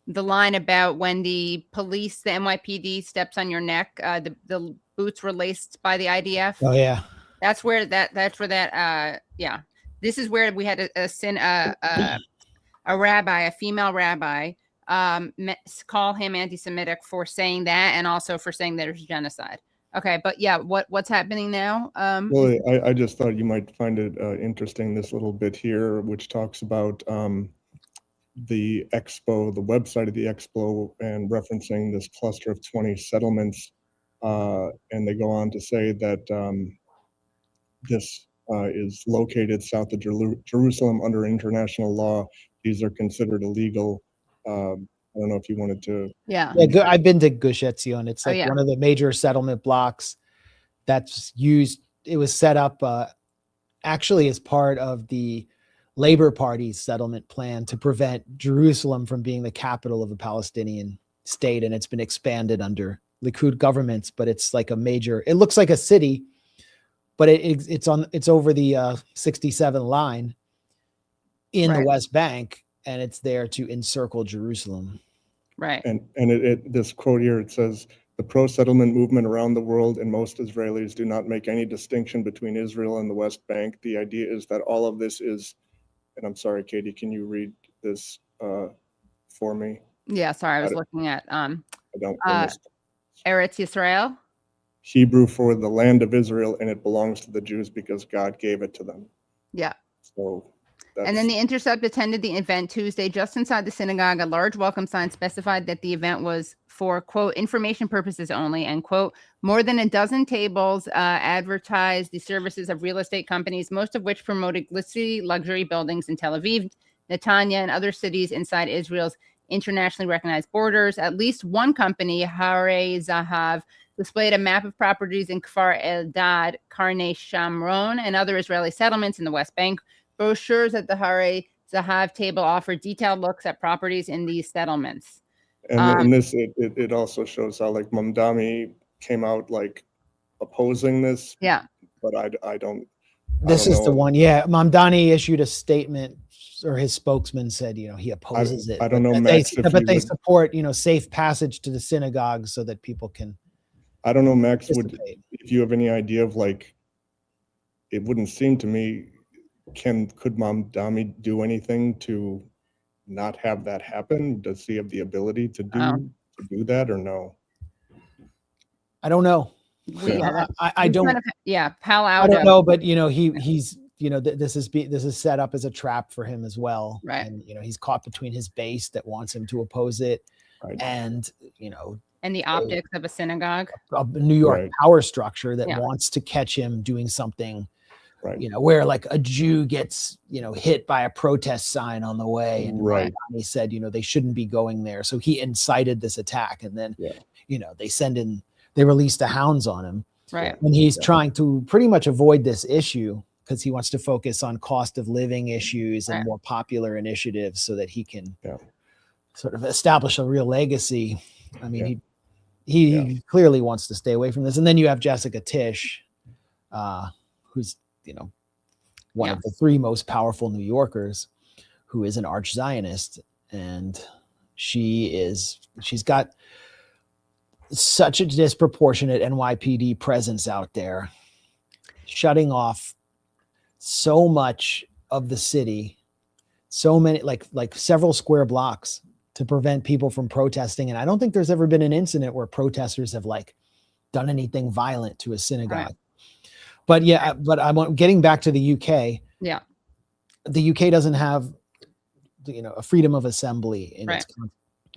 Speaker 2: line about when the police, the NYPD steps on your neck, the boots were laced by the IDF?
Speaker 9: Oh yeah.
Speaker 2: That's where this is where we had a rabbi, a female rabbi, call him anti-Semitic for saying that, and also for saying that there's genocide. Okay, but what's happening now?
Speaker 8: Well, I just thought you might find it interesting, this little bit here, which talks about the Expo, the website of the Expo, and referencing this cluster of 20 settlements, and they go on to say that this is located south of Jerusalem under international law. These are considered illegal. I don't know if you wanted to.
Speaker 2: Yeah,
Speaker 9: I've been to Gush Etzion. It's one of the major settlement blocks that's used. It was set up actually as part of the Labor Party's settlement plan to prevent Jerusalem from being the capital of a Palestinian state, and it's been expanded under Likud governments. But it's it looks like a city, but it's over the 67 line in the West Bank, and it's there to encircle Jerusalem.
Speaker 2: Right.
Speaker 8: And this quote here, it says, the pro-settlement movement around the world and most Israelis do not make any distinction between Israel and the West Bank. The idea is that all of this is, and I'm sorry, Katie, can you read this for me?
Speaker 2: Yeah, sorry, I was looking at
Speaker 8: Eretz
Speaker 2: Yisrael.
Speaker 8: Hebrew for the land of Israel, and it belongs to the Jews because God gave it to them.
Speaker 2: Yeah.
Speaker 8: So
Speaker 2: and then the Intercept attended the event Tuesday just inside the synagogue. A large welcome sign specified that the event was for, quote, information purposes only, and, quote, more than a dozen tables advertised the services of real estate companies, most of which promoted glitzy luxury buildings in Tel Aviv, Netanya, and other cities inside Israel's internationally recognized borders. At least one company, Harei Zahav, displayed a map of properties in Kfar Eldad, Karnei Shamron, and other Israeli settlements in the West Bank. Brochures at the Harei Zahav table offer detailed looks at properties in these settlements.
Speaker 8: And in this, it also shows how Mamdani came out opposing this.
Speaker 2: Yeah.
Speaker 8: But I don't.
Speaker 9: This is the one. Yeah. Mamdani issued a statement, or his spokesman said, he opposes it.
Speaker 8: I don't know,
Speaker 9: Max.
Speaker 8: But
Speaker 9: they support, safe passage to the synagogue so that people can.
Speaker 8: I don't know, Max, if you have any idea of it wouldn't seem to me, could Mamdani do anything to not have that happen? Does he have the ability to do that or no?
Speaker 9: I don't know. I don't.
Speaker 2: Pal Out.
Speaker 9: I don't know, but he's this is set up as a trap for him as well,
Speaker 2: right?
Speaker 9: And he's caught between his base that wants him to oppose it,
Speaker 8: right.
Speaker 9: And
Speaker 2: the optics of a synagogue,
Speaker 9: a New York power structure that wants to catch him doing something
Speaker 8: Right.
Speaker 9: You know, where like a Jew gets, you know, hit by a protest sign on the way, and
Speaker 8: Right.
Speaker 9: he said, you know, they shouldn't be going there. So he incited this attack, and then,
Speaker 8: Yeah.
Speaker 9: you know, they released the hounds on him.
Speaker 2: Right.
Speaker 9: And he's trying to pretty much avoid this issue because he wants to focus on cost of living issues and
Speaker 2: Right.
Speaker 9: more popular initiatives so that he can sort of establish a real legacy. I mean, he clearly wants to stay away from this. And then you have Jessica Tisch, who's, you know, one of the three most powerful New Yorkers, who is an arch Zionist. And she's got such a disproportionate NYPD presence out there, shutting off so much of the city, so many, like several square blocks, to prevent people from protesting. And I don't think there's ever been an incident where protesters have like done anything violent to a synagogue.
Speaker 2: Right.
Speaker 9: But yeah, but I'm getting back to the UK.
Speaker 2: Yeah.
Speaker 9: The UK doesn't have, you know, a freedom of assembly in
Speaker 2: Right.
Speaker 9: its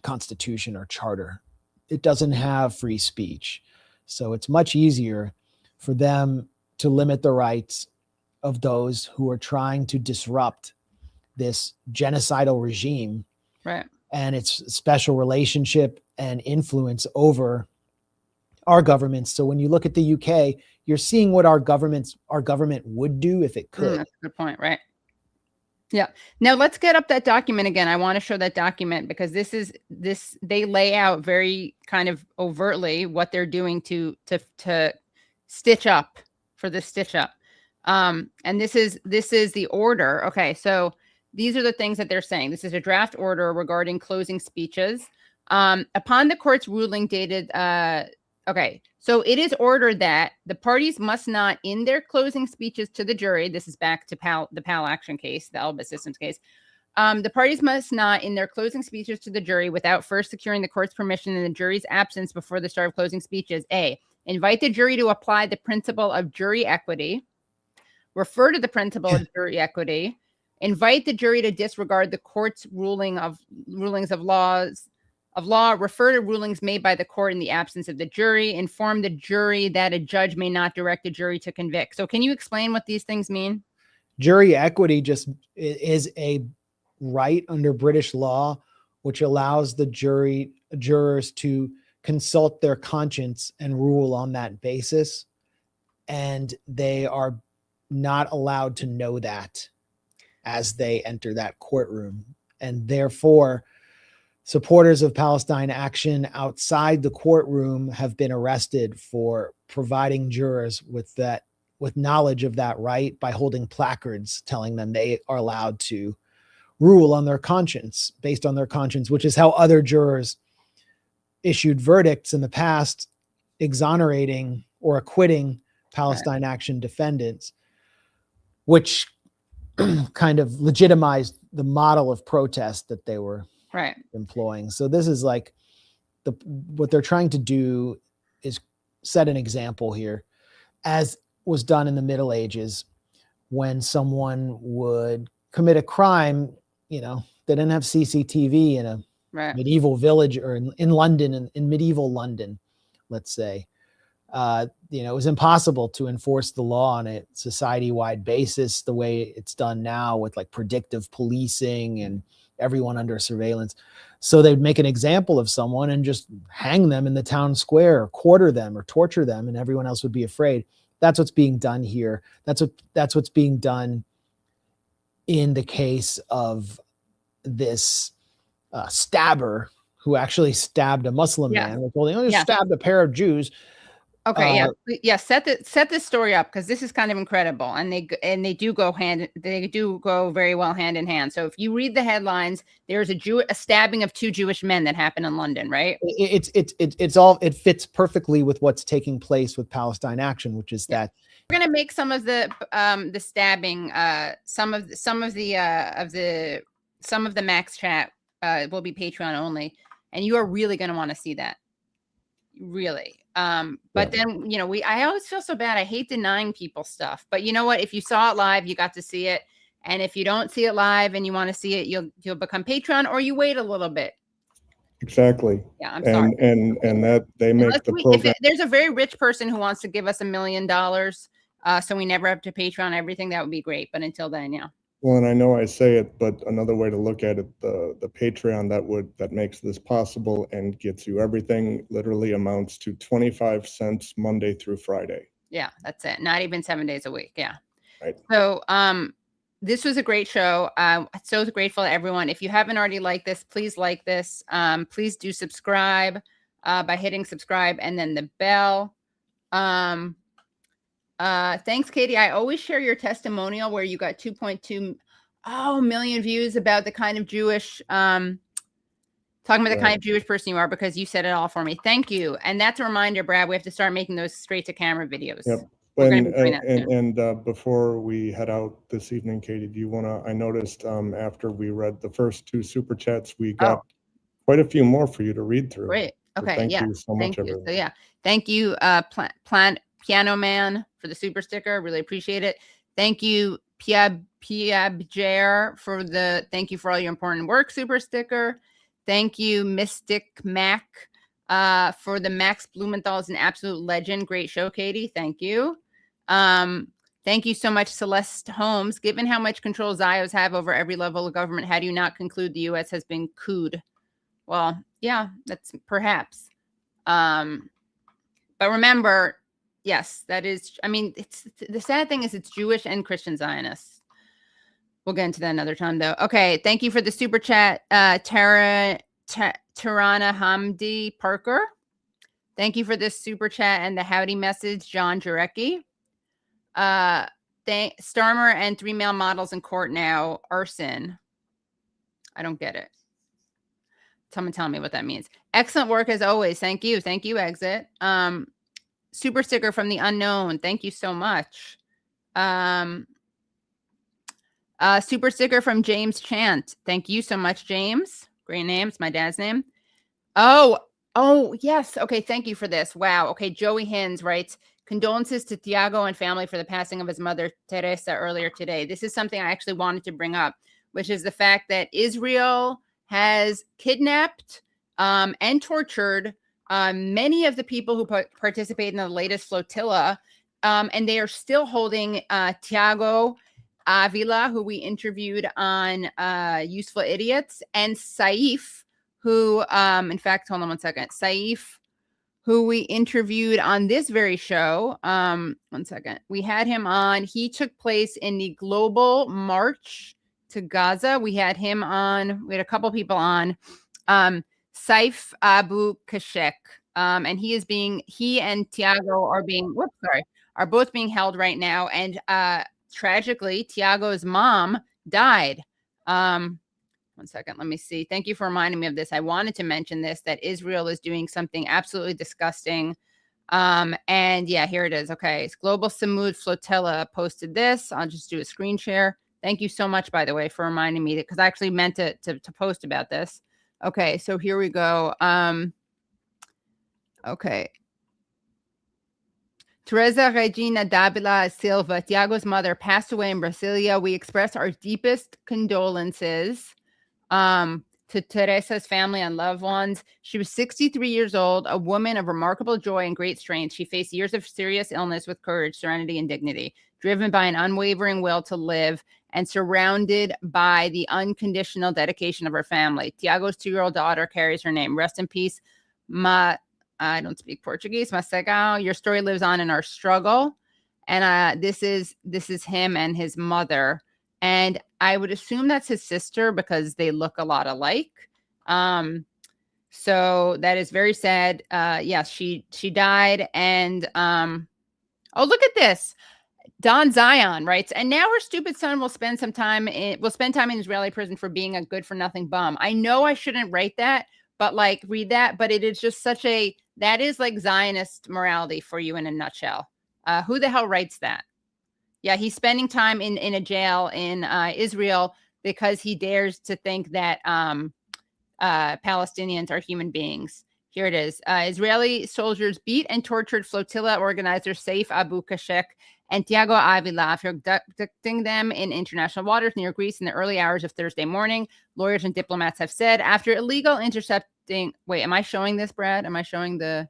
Speaker 9: constitution or charter. It doesn't have free speech. So it's much easier for them to limit the rights of those who are trying to disrupt this genocidal regime
Speaker 2: Right.
Speaker 9: and its special relationship and influence over our governments. So when you look at the UK, you're seeing what our government would do if it could.
Speaker 2: That's a good point. Right. Yeah. Now let's get up that document again. I want to show that document because they lay out very kind of overtly what they're doing to stitch up for the stitch up. And this is the order. Okay. So these are the things that they're saying. This is a draft order regarding closing speeches. Upon the court's ruling dated, okay. So it is ordered that the parties must not, in their closing speeches to the jury, this is back to the Pal Action case, the Elba Systems case. The parties must not, in their closing speeches to the jury, without first securing the court's permission in the jury's absence before the start of closing speeches, A, invite the jury to apply the principle of jury equity, refer to the principle of jury equity, invite the jury to disregard the court's rulings of law, refer to rulings made by the court in the absence of the jury, inform the jury that a judge may not direct a jury to convict. So can you explain what these things mean?
Speaker 9: Jury equity just is a right under British law, which allows the jurors to consult their conscience and rule on that basis. And they are not allowed to know that as they enter that courtroom. And therefore, supporters of Palestine Action outside the courtroom have been arrested for providing jurors with knowledge of that right by holding placards telling them they are allowed to rule on their conscience, based on their conscience, which is how other jurors issued verdicts in the past exonerating or acquitting Palestine Action defendants, which kind of legitimized the model of protest that they were employing. So this is like what they're trying to do is set an example here, as was done in the Middle Ages when someone would commit a crime. You know, they didn't have CCTV in a medieval village or in London, in medieval London, let's say. You know, it was impossible to enforce the law on a society-wide basis the way it's done now with like predictive policing and everyone under surveillance. So they'd make an example of someone and just hang them in the town square, or quarter them or torture them, and everyone else would be afraid. That's what's being done here. That's what's being done in the case of this stabber who actually stabbed a Muslim man. We're told he just stabbed a pair of Jews.
Speaker 2: Okay, set this story up, because this is kind of incredible, and they do go very well hand in hand. So if you read the headlines, there's a stabbing of 2 Jewish men that happened in London, right?
Speaker 9: It fits perfectly with what's taking place with Palestine Action, which is that
Speaker 2: we're gonna make some of the stabbing, some of the Max chat will be Patreon only, and you are really gonna want to see that, really. But then, you know, I always feel so bad. I hate denying people stuff, but you know what? If you saw it live, you got to see it. And if you don't see it live and you want to see it, you'll become Patreon, or you wait a little bit.
Speaker 8: Exactly.
Speaker 2: Yeah, I'm sorry.
Speaker 8: And that they make the program.
Speaker 2: If there's a very rich person who wants to give us $1 million, So we never have to Patreon everything. That would be great. But until then, yeah.
Speaker 8: Well, and I know I say it, but another way to look at it, the Patreon that makes this possible and gets you everything literally amounts to 25 cents Monday through Friday.
Speaker 2: Yeah, that's it. Not even 7 days a week. Yeah.
Speaker 8: Right.
Speaker 2: So this was a great show. So grateful to everyone. If you haven't already liked this, please like this. Please do subscribe by hitting subscribe and then the bell. Thanks, Katie. I always share your testimonial where you got 2.2 million views about the kind of Jewish, talking about the kind of Jewish person you are, because you said it all for me. Thank you. And that's a reminder, Brad, we have to start making those straight to camera videos.
Speaker 8: Yep. And before we head out this evening, Katie, do you want to, I noticed after we read the first 2 super chats, we got quite a few more for you to read through.
Speaker 2: Great. Okay.
Speaker 8: So thank you so much, everyone.
Speaker 2: So yeah, thank you, Piano Man, for the super sticker. Really appreciate it. Thank you, Piabjer, for the thank you for all your important work super sticker. Thank you, Mystic Mac, for the Max Blumenthal is an absolute legend. Great show, Katie. Thank you. Thank you so much, Celeste Holmes. Given how much control Zios have over every level of government, how do you not conclude the U.S. has been couped? Well, yeah, that's perhaps. But remember, yes, that is, I mean, it's the sad thing is it's Jewish and Christian Zionists. We'll get into that another time, though. Okay, thank you for the super chat, Tirana Hamdi Parker. Thank you for this super chat and the howdy message, John Jarecki. Starmer and 3 male models in court now. Arson. I don't get it. Someone tell me what that means. Excellent work as always. Thank you. Thank you, Exit. Super sticker from the unknown. Thank you so much. Super sticker from James Chant. Thank you so much, James. Great name. It's my dad's name. Oh, yes. Okay. Thank you for this. Wow. Okay. Joey Hins writes, condolences to Tiago and family for the passing of his mother, Teresa, earlier today. This is something I actually wanted to bring up, which is the fact that Israel has kidnapped and tortured many of the people who participated in the latest flotilla, and they are still holding Tiago Avila, who we interviewed on Useful Idiots, and Saif, who, in fact, hold on one second, Saif, who we interviewed on this very show. One second. We had him on. He took place in the global march to Gaza. We had him on. We had a couple people on. Saif Abu Kashek. And he and Tiago are both being held right now. And tragically, Tiago's mom died. One second, let me see. Thank you for reminding me of this. I wanted to mention this, that Israel is doing something absolutely disgusting. And yeah, here it is. Okay, it's Global Samud Flotilla posted this. I'll just do a screen share. Thank you so much, by the way, for reminding me, because I actually meant to post about this. Okay, so here we go. Okay. Teresa Regina Davila Silva, Tiago's mother, passed away in Brasilia. We express our deepest condolences to Teresa's family and loved ones. She was 63 years old, a woman of remarkable joy and great strength. She faced years of serious illness with courage, serenity, and dignity, driven by an unwavering will to live and surrounded by the unconditional dedication of her family. Tiago's 2-year-old daughter carries her name. Rest in peace, I don't speak Portuguese. Masegao, your story lives on in our struggle. And this is him and his mother. And I would assume that's his sister because they look a lot alike. So that is very sad. Yes, she died. And oh, look at this. Don Zion writes, and now her stupid son will spend time in Israeli prison for being a good for nothing bum. I know I shouldn't write that, but like read that. But it is just that is like Zionist morality for you in a nutshell. Who the hell writes that? Yeah, he's spending time in a jail in Israel because he dares to think that Palestinians are human beings. Here it is. Israeli soldiers beat and tortured flotilla organizer Saif Abu Kashek and Tiago Avila after abducting them in international waters near Greece in the early hours of Thursday morning. Lawyers and diplomats have said after illegal intercepting. Wait, am I showing this, Brad? Am I showing the?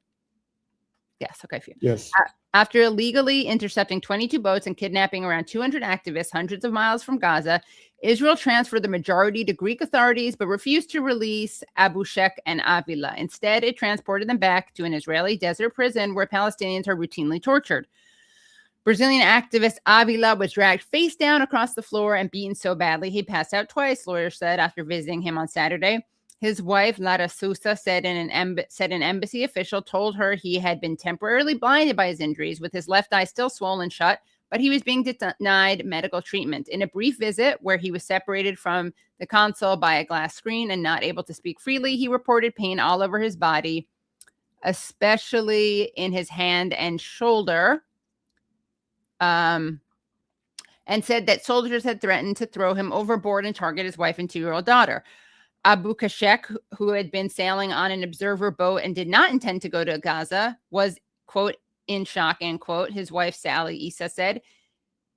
Speaker 2: Yes. Okay.
Speaker 8: Yes.
Speaker 2: After illegally intercepting 22 boats and kidnapping around 200 activists hundreds of miles from Gaza, Israel transferred the majority to Greek authorities but refused to release Abu Sheikh and Avila. Instead, it transported them back to an Israeli desert prison where Palestinians are routinely tortured. Brazilian activist Avila was dragged face down across the floor and beaten so badly he passed out twice, lawyers said after visiting him on Saturday. His wife, Lara Sousa, said an embassy official told her he had been temporarily blinded by his injuries, with his left eye still swollen shut, but he was being denied medical treatment. In a brief visit where he was separated from the consul by a glass screen and not able to speak freely, he reported pain all over his body, especially in his hand and shoulder, and said that soldiers had threatened to throw him overboard and target his wife and 2-year-old daughter. Abu Kashek, who had been sailing on an observer boat and did not intend to go to Gaza, was, quote, in shock, end quote. His wife, Sally Issa, said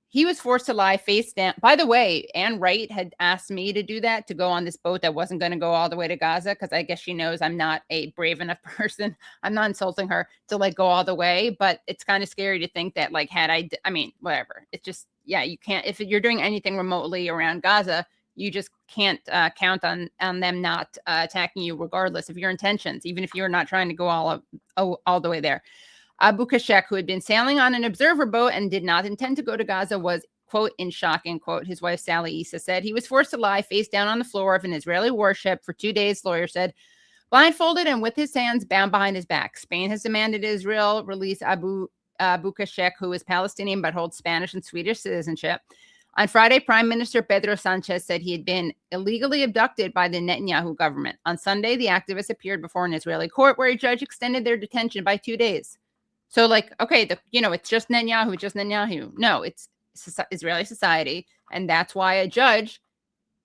Speaker 2: he was forced to lie face down. By the way, Ann Wright had asked me to do that, to go on this boat that wasn't going to go all the way to Gaza, because I guess she knows I'm not a brave enough person. I'm not insulting her to like go all the way, but it's kind of scary to think that like I mean, whatever. It's just, yeah, you can't, if you're doing anything remotely around Gaza, you just can't count on them not attacking you regardless of your intentions, even if you're not trying to go all the way there. Abu Kashek, who had been sailing on an observer boat and did not intend to go to Gaza, was, quote, in shock, end quote. His wife, Sally Issa, said he was forced to lie face down on the floor of an Israeli warship for 2 days, lawyer said, blindfolded and with his hands bound behind his back. Spain has demanded Israel release Abu Kashek, who is Palestinian but holds Spanish and Swedish citizenship. On Friday, Prime Minister Pedro Sanchez said he had been illegally abducted by the Netanyahu government. On Sunday, the activist appeared before an Israeli court where a judge extended their detention by 2 days. So, like, okay, it's just Netanyahu. No, it's Israeli society, and that's why a judge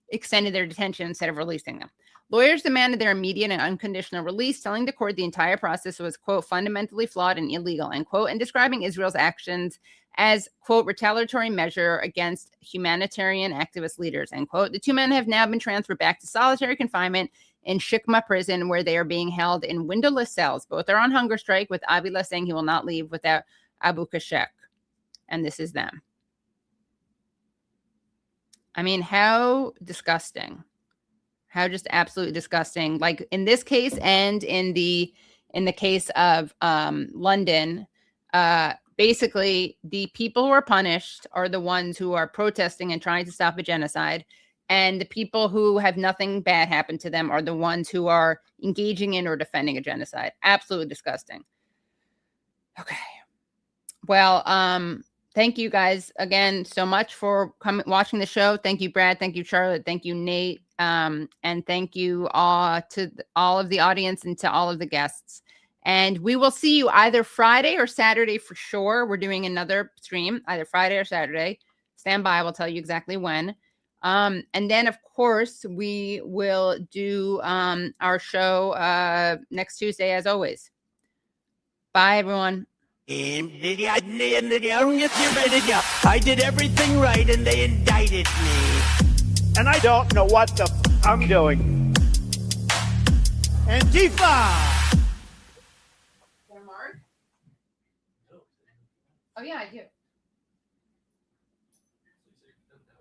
Speaker 2: extended their detention instead of releasing them. Lawyers demanded their immediate and unconditional release, telling the court the entire process was, quote, fundamentally flawed and illegal, end quote, and describing Israel's actions as, quote, retaliatory measure against humanitarian activist leaders, end quote. The two men have now been transferred back to solitary confinement in Shikma prison, where they are being held in windowless cells. Both are on hunger strike, with Avila saying he will not leave without Abu Kashek. And this is them. I mean, how disgusting. How just absolutely disgusting. Like in this case and in the case of London, basically the people who are punished are the ones who are protesting and trying to stop a genocide. And the people who have nothing bad happen to them are the ones who are engaging in or defending a genocide. Absolutely disgusting. Okay. Well, thank you guys again so much for watching the show. Thank you, Brad. Thank you, Charlotte. Thank you, Nate. And thank you to all of the audience and to all of the guests. And we will see you either Friday or Saturday for sure. We're doing another stream, either Friday or Saturday. Stand by. We'll tell you exactly when. And then, of course, we will do our show next Tuesday, as always. Bye, everyone.
Speaker 1: I did everything right and they indicted me. And I don't know what the I'm doing. Antifa!
Speaker 2: Oh, yeah, I do.